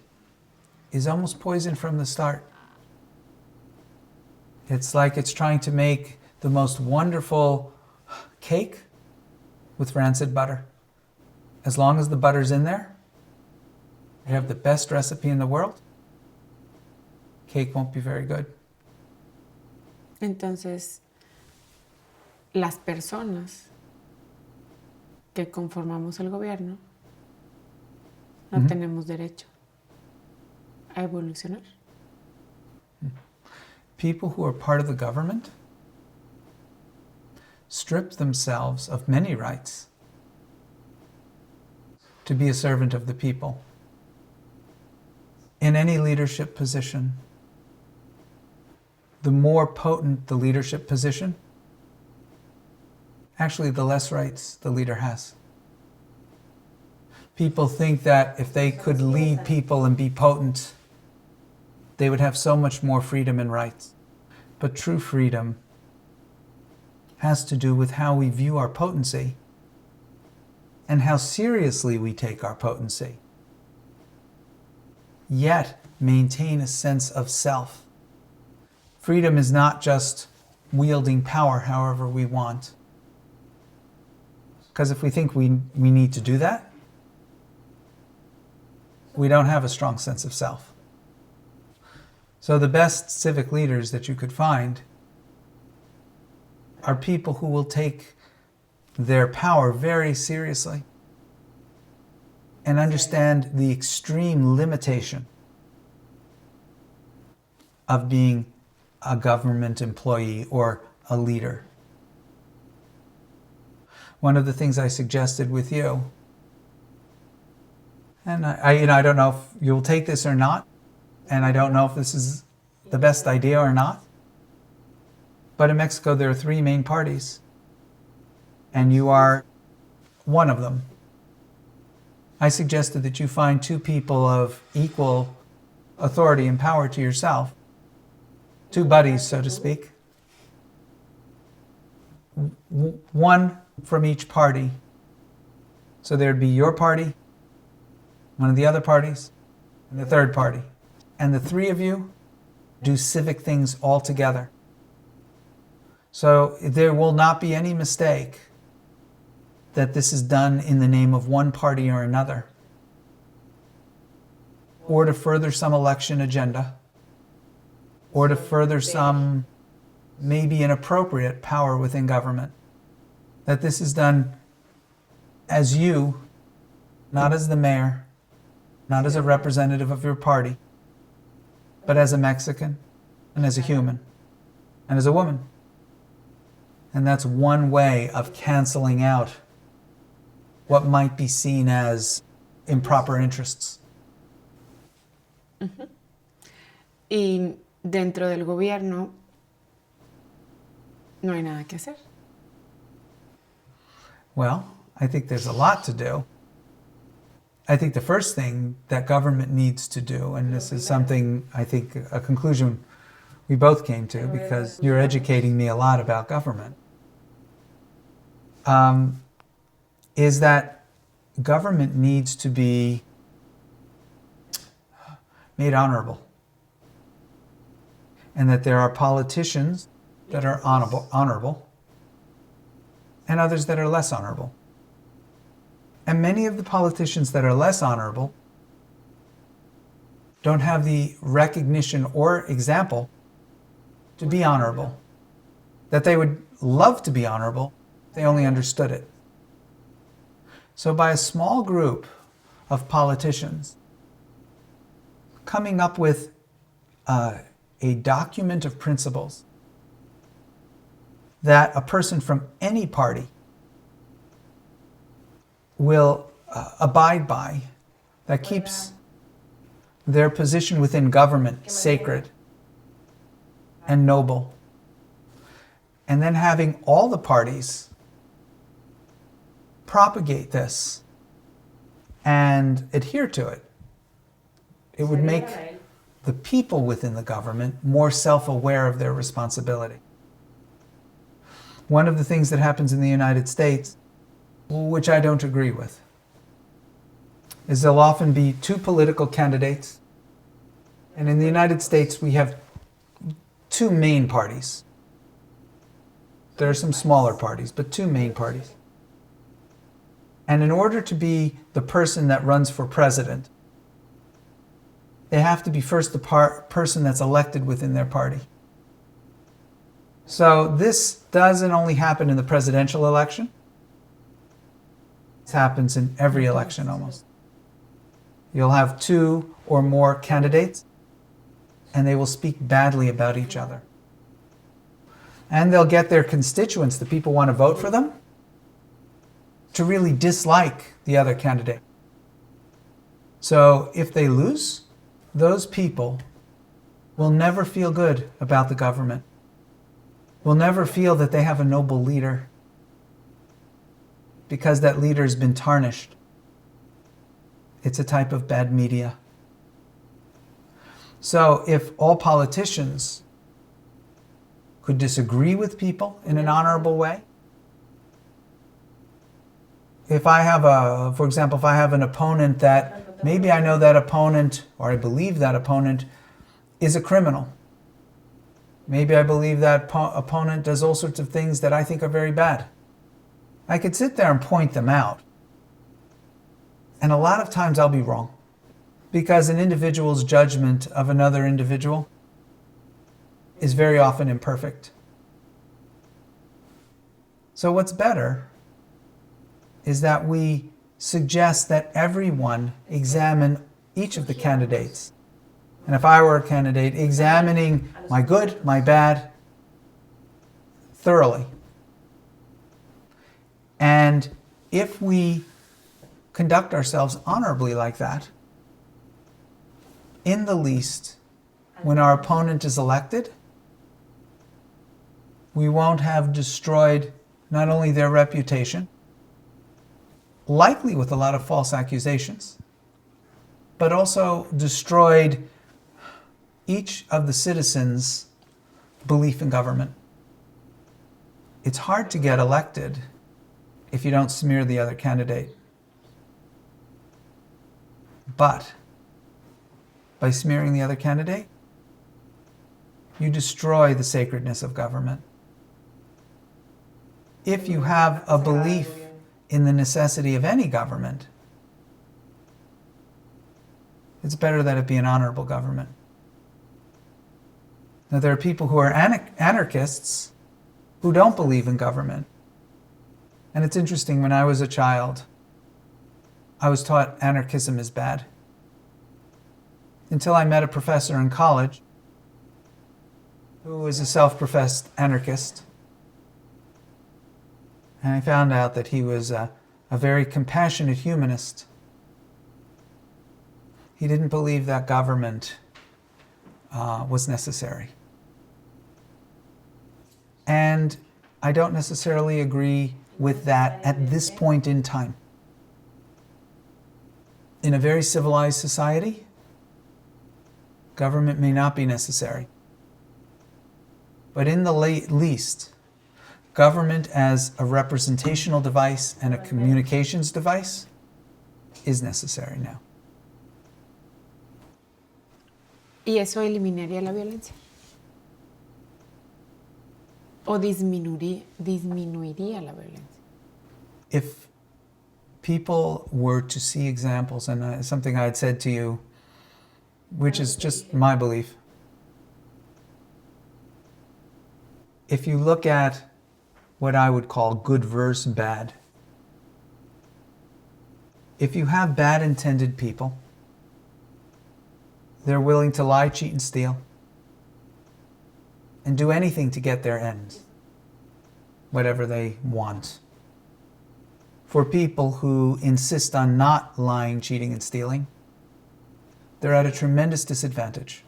is almost poison from the start. It's like it's trying to make the most wonderful cake with rancid butter. As long as the butter's in there, you have the best recipe in the world, cake won't be very good. Entonces, las personas que conformamos el gobierno no tenemos derecho a evolucionar. People who are part of the government strip themselves of many rights to be a servant of the people. in any leadership position, the more potent the leadership position, actually the less rights the leader has. People think that if they could lead people and be potent, they would have so much more freedom and rights. But true freedom has to do with how we view our potency and how seriously we take our potency, yet maintain a sense of self. Freedom is not just wielding power however we want. Because if we think we need to do that, we don't have a strong sense of self. So the best civic leaders that you could find are people who will take their power very seriously and understand the extreme limitation of being a government employee or a leader. One of the things I suggested with you, and I don't know if you'll take this or not, and I don't know if this is the best idea or not, but in Mexico there are 3 main parties, and you are one of them. I suggested that you find 2 people of equal authority and power to yourself, 2 buddies, so to speak, one from each party. So there'd be your party, one of the other parties, and the third party. And the 3 of you do civic things all together. So there will not be any mistake that this is done in the name of one party or another, or to further some election agenda, or to further some maybe inappropriate power within government. That this is done as you, not as the mayor, not as a representative of your party, but as a Mexican, and as a human, and as a woman. And that's one way of canceling out what might be seen as improper interests. Uh-huh. Y dentro del gobierno no hay nada que hacer. Well, I think there's a lot to do. I think the first thing that government needs to do, and this is something, I think, a conclusion we both came to because you're educating me a lot about government, is that government needs to be made honorable. And that there are politicians that are honorable and others that are less honorable. And many of the politicians that are less honorable don't have the recognition or example to be honorable. That they would love to be honorable, they only understood it. So by a small group of politicians coming up with a document of principles that a person from any party will abide by, that keeps their position within government sacred and noble. And then having all the parties propagate this and adhere to it. It would make the people within the government more self-aware of their responsibility. One of the things that happens in the United States, which I don't agree with, is there'll often be 2 political candidates. And in the United States, we have 2 main parties. There are some smaller parties, but 2 main parties. And in order to be the person that runs for president, they have to be first the person that's elected within their party. So this doesn't only happen in the presidential election. This happens in every election almost. You'll have 2 or more candidates, and they will speak badly about each other. And they'll get their constituents, the people who want to vote for them, to really dislike the other candidate. So if they lose, those people will never feel good about the government, will never feel that they have a noble leader, because that leader has been tarnished. It's a type of bad media. So if all politicians could disagree with people in an honorable way, if I have for example, if I have an opponent that maybe I know that opponent, or I believe that opponent is a criminal. Maybe I believe that opponent does all sorts of things that I think are very bad. I could sit there and point them out. And a lot of times I'll be wrong, because an individual's judgment of another individual is very often imperfect. So what's better is that we suggest that everyone examine each of the candidates. And if I were a candidate, examining my good, my bad, thoroughly. And if we conduct ourselves honorably like that, in the least, when our opponent is elected, we won't have destroyed not only their reputation, likely with a lot of false accusations, but also destroyed each of the citizens' belief in government. It's hard to get elected if you don't smear the other candidate. But by smearing the other candidate, you destroy the sacredness of government. If you have a belief in the necessity of any government, it's better that it be an honorable government. Now, there are people who are anarchists who don't believe in government. And it's interesting, when I was a child, I was taught anarchism is bad. Until I met a professor in college who was a self-professed anarchist. And I found out that he was a very compassionate humanist. He didn't believe that government was necessary. And I don't necessarily agree with that at this point in time. In a very civilized society, government may not be necessary. But in the least, government as a representational device and a communications device is necessary now. ¿Y eso eliminaría la violencia? ¿O disminuiría la violencia? If people were to see examples, and something I had said to you, which is just my belief, if you look at what I would call good versus bad, if you have bad intended people, they're willing to lie, cheat, and steal, and do anything to get their ends, whatever they want. For people who insist on not lying, cheating, and stealing, they're at a tremendous disadvantage.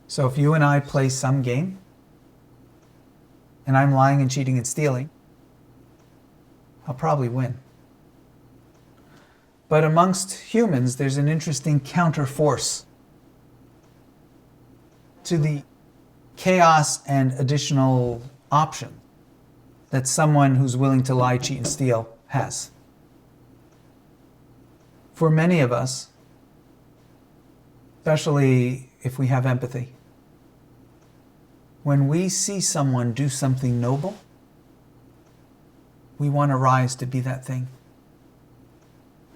So if you and I play some game, and I'm lying and cheating and stealing, I'll probably win. But amongst humans, there's an interesting counterforce to the chaos and additional option that someone who's willing to lie, cheat, and steal has. For many of us, especially if we have empathy, when we see someone do something noble, we want to rise to be that thing.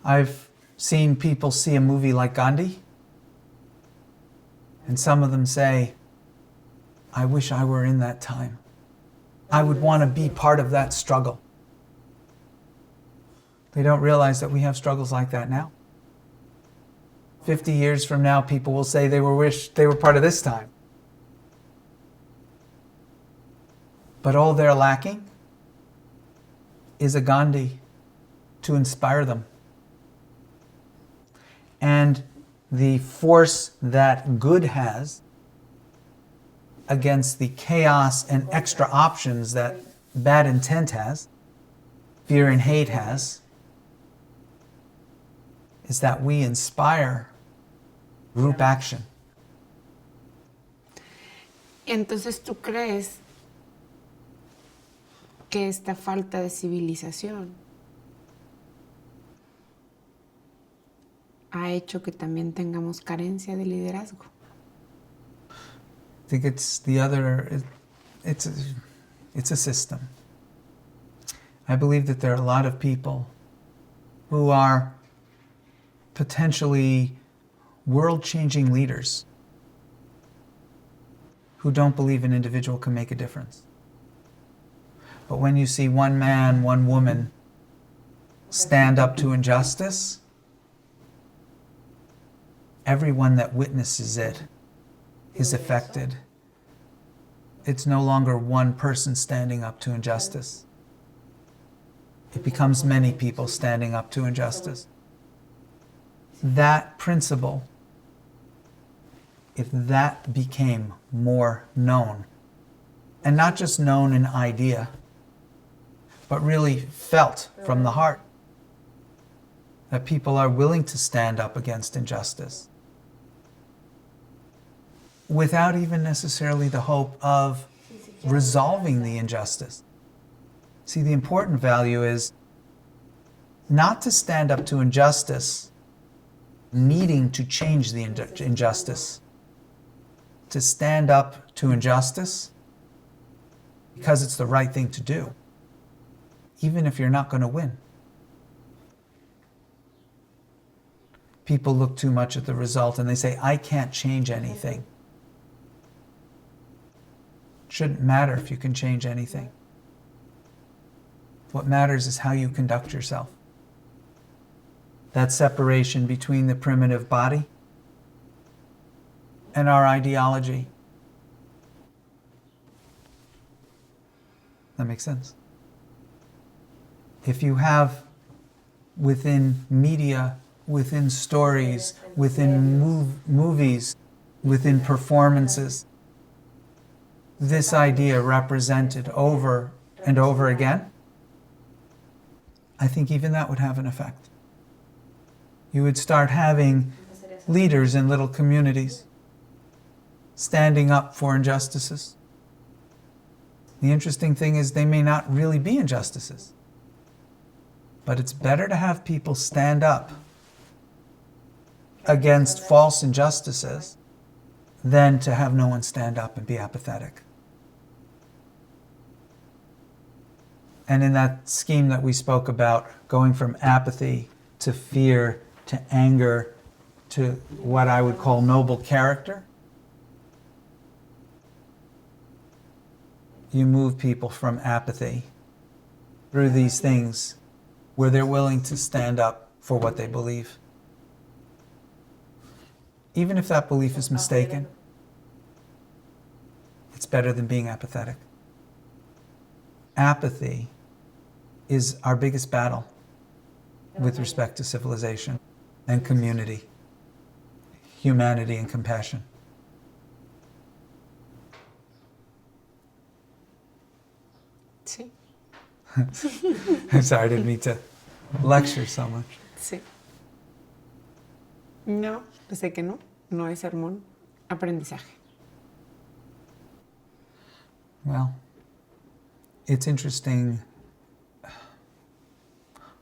I've seen people see a movie like Gandhi, and some of them say, I wish I were in that time. I would want to be part of that struggle. They don't realize that we have struggles like that now. 50 years from now, people will say they wish they were part of this time. But all they're lacking is a Gandhi to inspire them. And the force that good has against the chaos and extra options that bad intent has, fear and hate has, is that we inspire group action. Entonces, ¿tú crees que esta falta de civilización ha hecho que también tengamos carencia de liderazgo? I think it's the other, it's a system. I believe that there are a lot of people who are potentially world-changing leaders who don't believe an individual can make a difference. But when you see one man, one woman stand up to injustice, everyone that witnesses it is affected. It's no longer one person standing up to injustice. It becomes many people standing up to injustice. That principle, if that became more known, and not just known in idea, but really felt from the heart, that people are willing to stand up against injustice, without even necessarily the hope of resolving the injustice. See, the important value is not to stand up to injustice needing to change the injustice, to stand up to injustice because it's the right thing to do, even if you're not going to win. People look too much at the result and they say, I can't change anything. Shouldn't matter if you can change anything. What matters is how you conduct yourself. That separation between the primitive body and our ideology. That makes sense. If you have within media, within stories, within movies, within performances, this idea represented over and over again, I think even that would have an effect. You would start having leaders in little communities standing up for injustices. The interesting thing is they may not really be injustices, but it's better to have people stand up against false injustices than to have no one stand up and be apathetic. And in that scheme that we spoke about, going from apathy to fear to anger to what I would call noble character, you move people from apathy through these things where they're willing to stand up for what they believe. Even if that belief is mistaken, it's better than being apathetic. Apathy is our biggest battle with respect to civilization and community, humanity and compassion. Sí. I'm sorry, I didn't mean to lecture so much. Sí. No, pensé que no. No es sermón, aprendizaje. Well, it's interesting.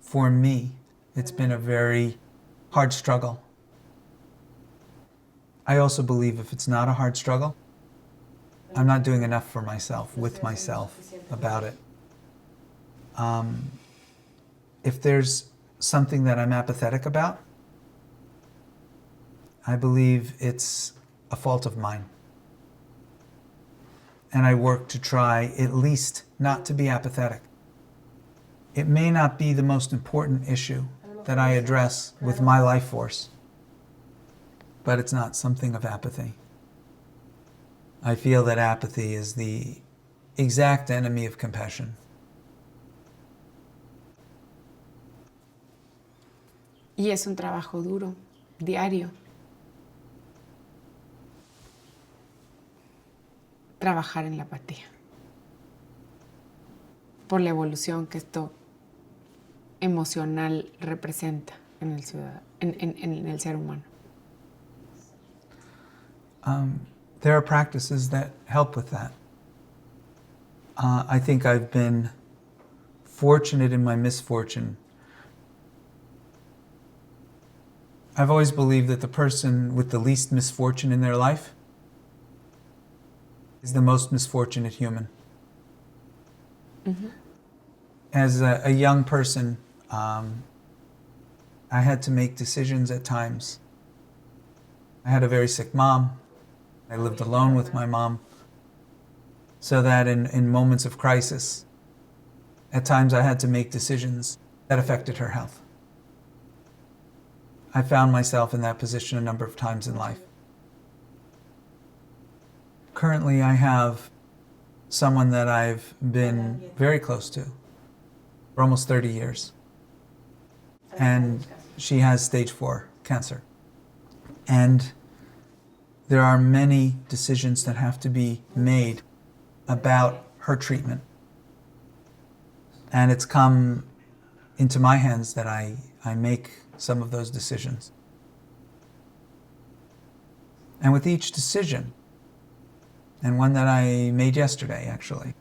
For me, it's been a very hard struggle. I also believe if it's not a hard struggle, I'm not doing enough for myself, with myself, about it. If there's something that I'm apathetic about, I believe it's a fault of mine. And I work to try at least not to be apathetic. It may not be the most important issue that I address with my life force, but it's not something of apathy. I feel that apathy is the exact enemy of compassion. Y es un trabajo duro, diario. trabajar en la apatía. Por la evolución que esto emocional representa en el ser humano. There are practices that help with that. I think I've been fortunate in my misfortune. I've always believed that the person with the least misfortune in their life is the most misfortunate human. Mm-hmm. As a young person, I had to make decisions at times. I had a very sick mom. I lived alone with my mom. So that in moments of crisis, at times I had to make decisions that affected her health. I found myself in that position a number of times in life. Currently, I have someone that I've been very close to for almost 30 years. And she has stage 4 cancer. And there are many decisions that have to be made about her treatment. And it's come into my hands that I make some of those decisions. And with each decision, and one that I made yesterday actually,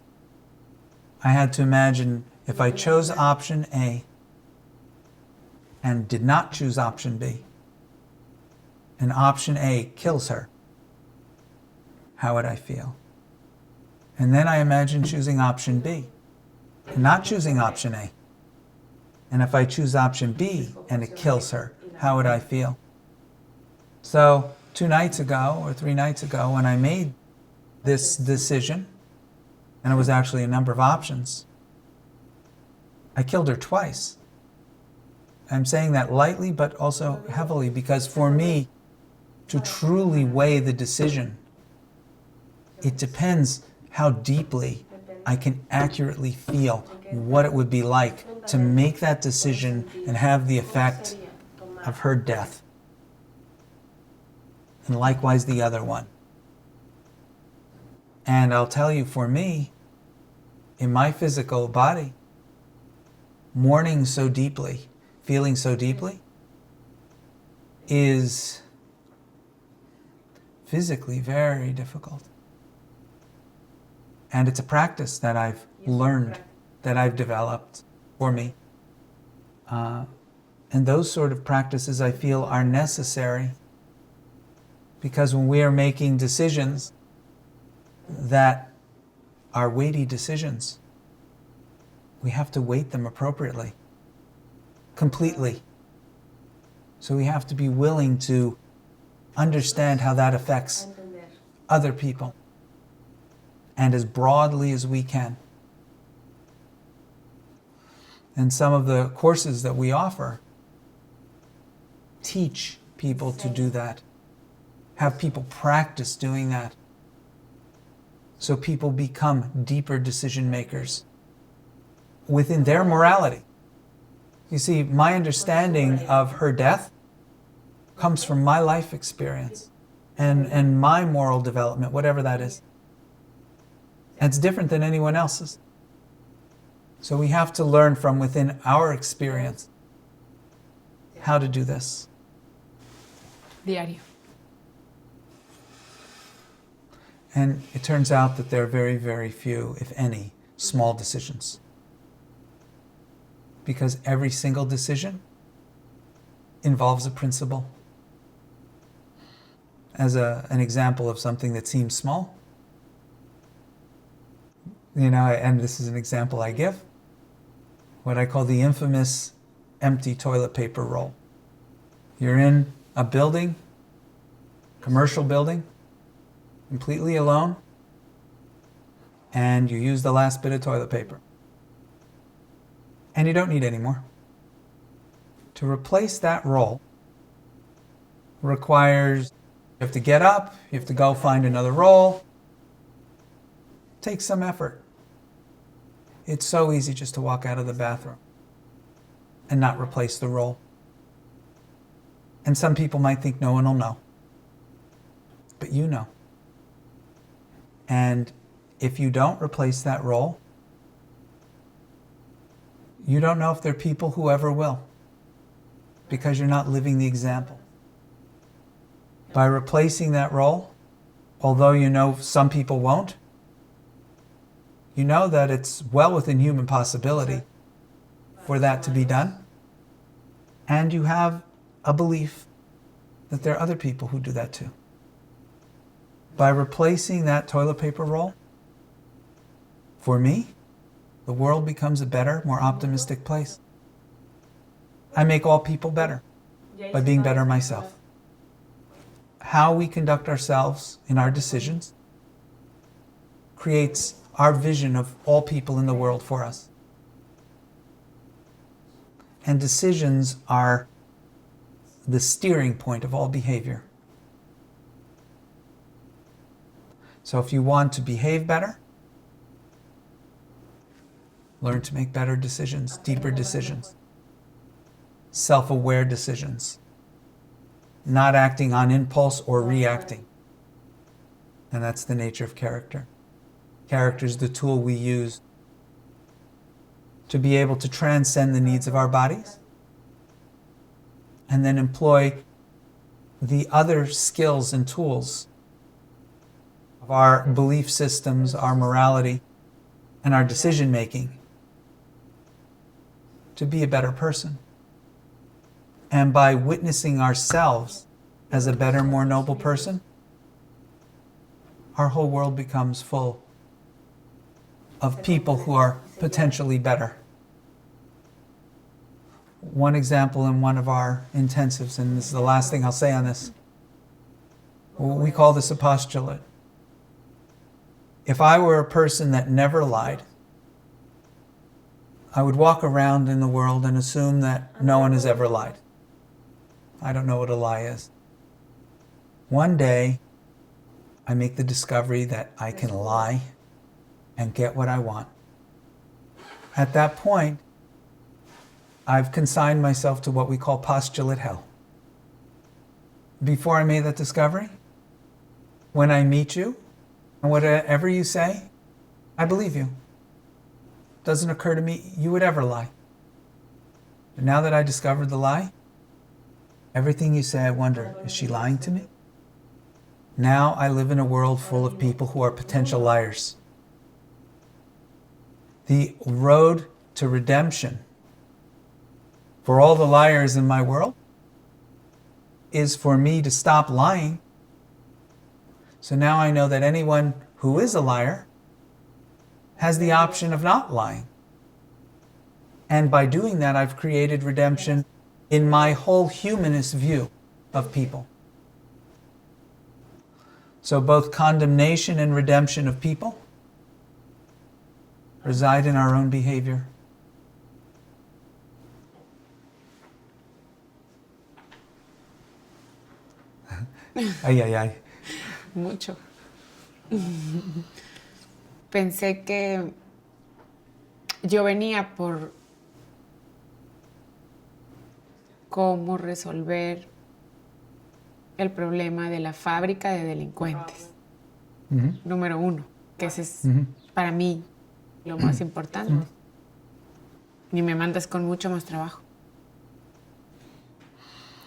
I had to imagine if I chose option A and did not choose option B, and option A kills her, how would I feel? And then I imagined choosing option B and not choosing option A. And if I choose option B and it kills her, how would I feel? So 2 nights ago or 3 nights ago, when I made this decision, and it was actually a number of options, I killed her twice. I'm saying that lightly but also heavily, because for me to truly weigh the decision, it depends how deeply I can accurately feel what it would be like to make that decision and have the effect of her death. And likewise the other one. And I'll tell you, for me, in my physical body, mourning so deeply, feeling so deeply, is physically very difficult. And it's a practice that I've learned, that I've developed for me. And those sort of practices I feel are necessary, because when we are making decisions that are weighty decisions, we have to weight them appropriately, completely. So we have to be willing to understand how that affects other people, and as broadly as we can. And some of the courses that we offer teach people to do that, have people practice doing that, so people become deeper decision makers within their morality. You see, my understanding of her death comes from my life experience and my moral development, whatever that is. And it's different than anyone else's. So we have to learn from within our experience how to do this. Diario. And it turns out that there are very, very few, if any, small decisions. Because every single decision involves a principle. As an example of something that seems small, and this is an example I give, what I call the infamous empty toilet paper roll. You're in a building, commercial building, completely alone, and you use the last bit of toilet paper. And you don't need any more. To replace that roll requires, you have to get up, you have to go find another roll. It takes some effort. It's so easy just to walk out of the bathroom and not replace the roll. And some people might think no one will know. But you know. And if you don't replace that role, you don't know if there are people who ever will, because you're not living the example. By replacing that role, although you know some people won't, you know that it's well within human possibility for that to be done. And you have a belief that there are other people who do that too. By replacing that toilet paper roll, for me, the world becomes a better, more optimistic place. I make all people better by being better myself. How we conduct ourselves in our decisions creates our vision of all people in the world for us. And decisions are the steering point of all behavior. So if you want to behave better, learn to make better decisions, deeper decisions, self-aware decisions, not acting on impulse or reacting. And that's the nature of character. Character is the tool we use to be able to transcend the needs of our bodies and then employ the other skills and tools of our belief systems, our morality, and our decision-making to be a better person. And by witnessing ourselves as a better, more noble person, our whole world becomes full of people who are potentially better. One example in one of our intensives, and this is the last thing I'll say on this, we call this a postulate. If I were a person that never lied, I would walk around in the world and assume that no one has ever lied. I don't know what a lie is. One day, I make the discovery that I can lie and get what I want. At that point, I've consigned myself to what we call postulate hell. Before I made that discovery, when I meet you, and whatever you say, I believe you. Doesn't occur to me you would ever lie. But now that I discovered the lie, everything you say, I wonder, is she lying to me? Now I live in a world full of people who are potential liars. The road to redemption for all the liars in my world is for me to stop lying. So now I know that anyone who is a liar has the option of not lying. And by doing that, I've created redemption in my whole humanist view of people. So both condemnation and redemption of people reside in our own behavior. Ay, ay, ay. Mucho. Pensé que yo venía por cómo resolver el problema de la fábrica de delincuentes. Número uno, que ese es para mí lo más importante. Y me mandas con mucho más trabajo.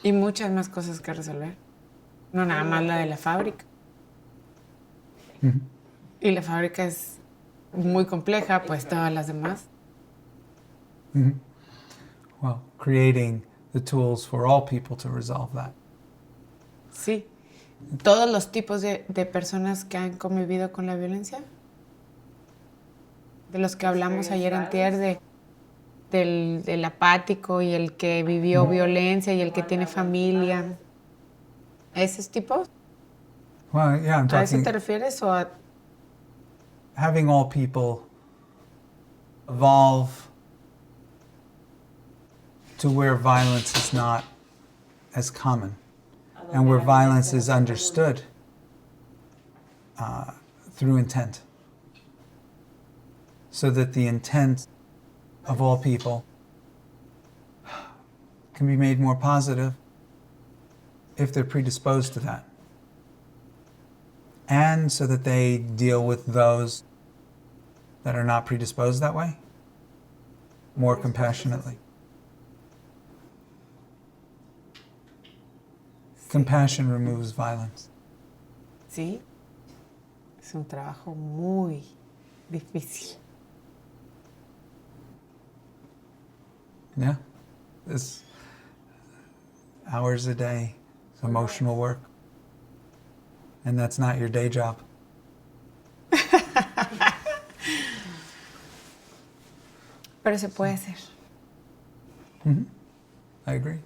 Y muchas más cosas que resolver. No nada más la de la fábrica. Y la fábrica es muy compleja, pues todas las demás. Well, creating the tools for all people to resolve that. Sí. Todos los tipos de personas que han convivido con la violencia, de los que hablamos ayer antier, del apático y el que vivió violencia y el que tiene familia. ¿Esos tipos? Well, yeah, I'm ¿A eso talking te refieres o a...? having all people evolve to where violence is not as common and where violence is understood through intent. So that the intent of all people can be made more positive if they're predisposed to that. and so that they deal with those that are not predisposed that way more compassionately. Compassion removes violence. Sí, es un trabajo muy difícil. Yeah, it's hours a day, emotional work, and that's not your day job. Pero se puede hacer. Mm-hmm. I agree.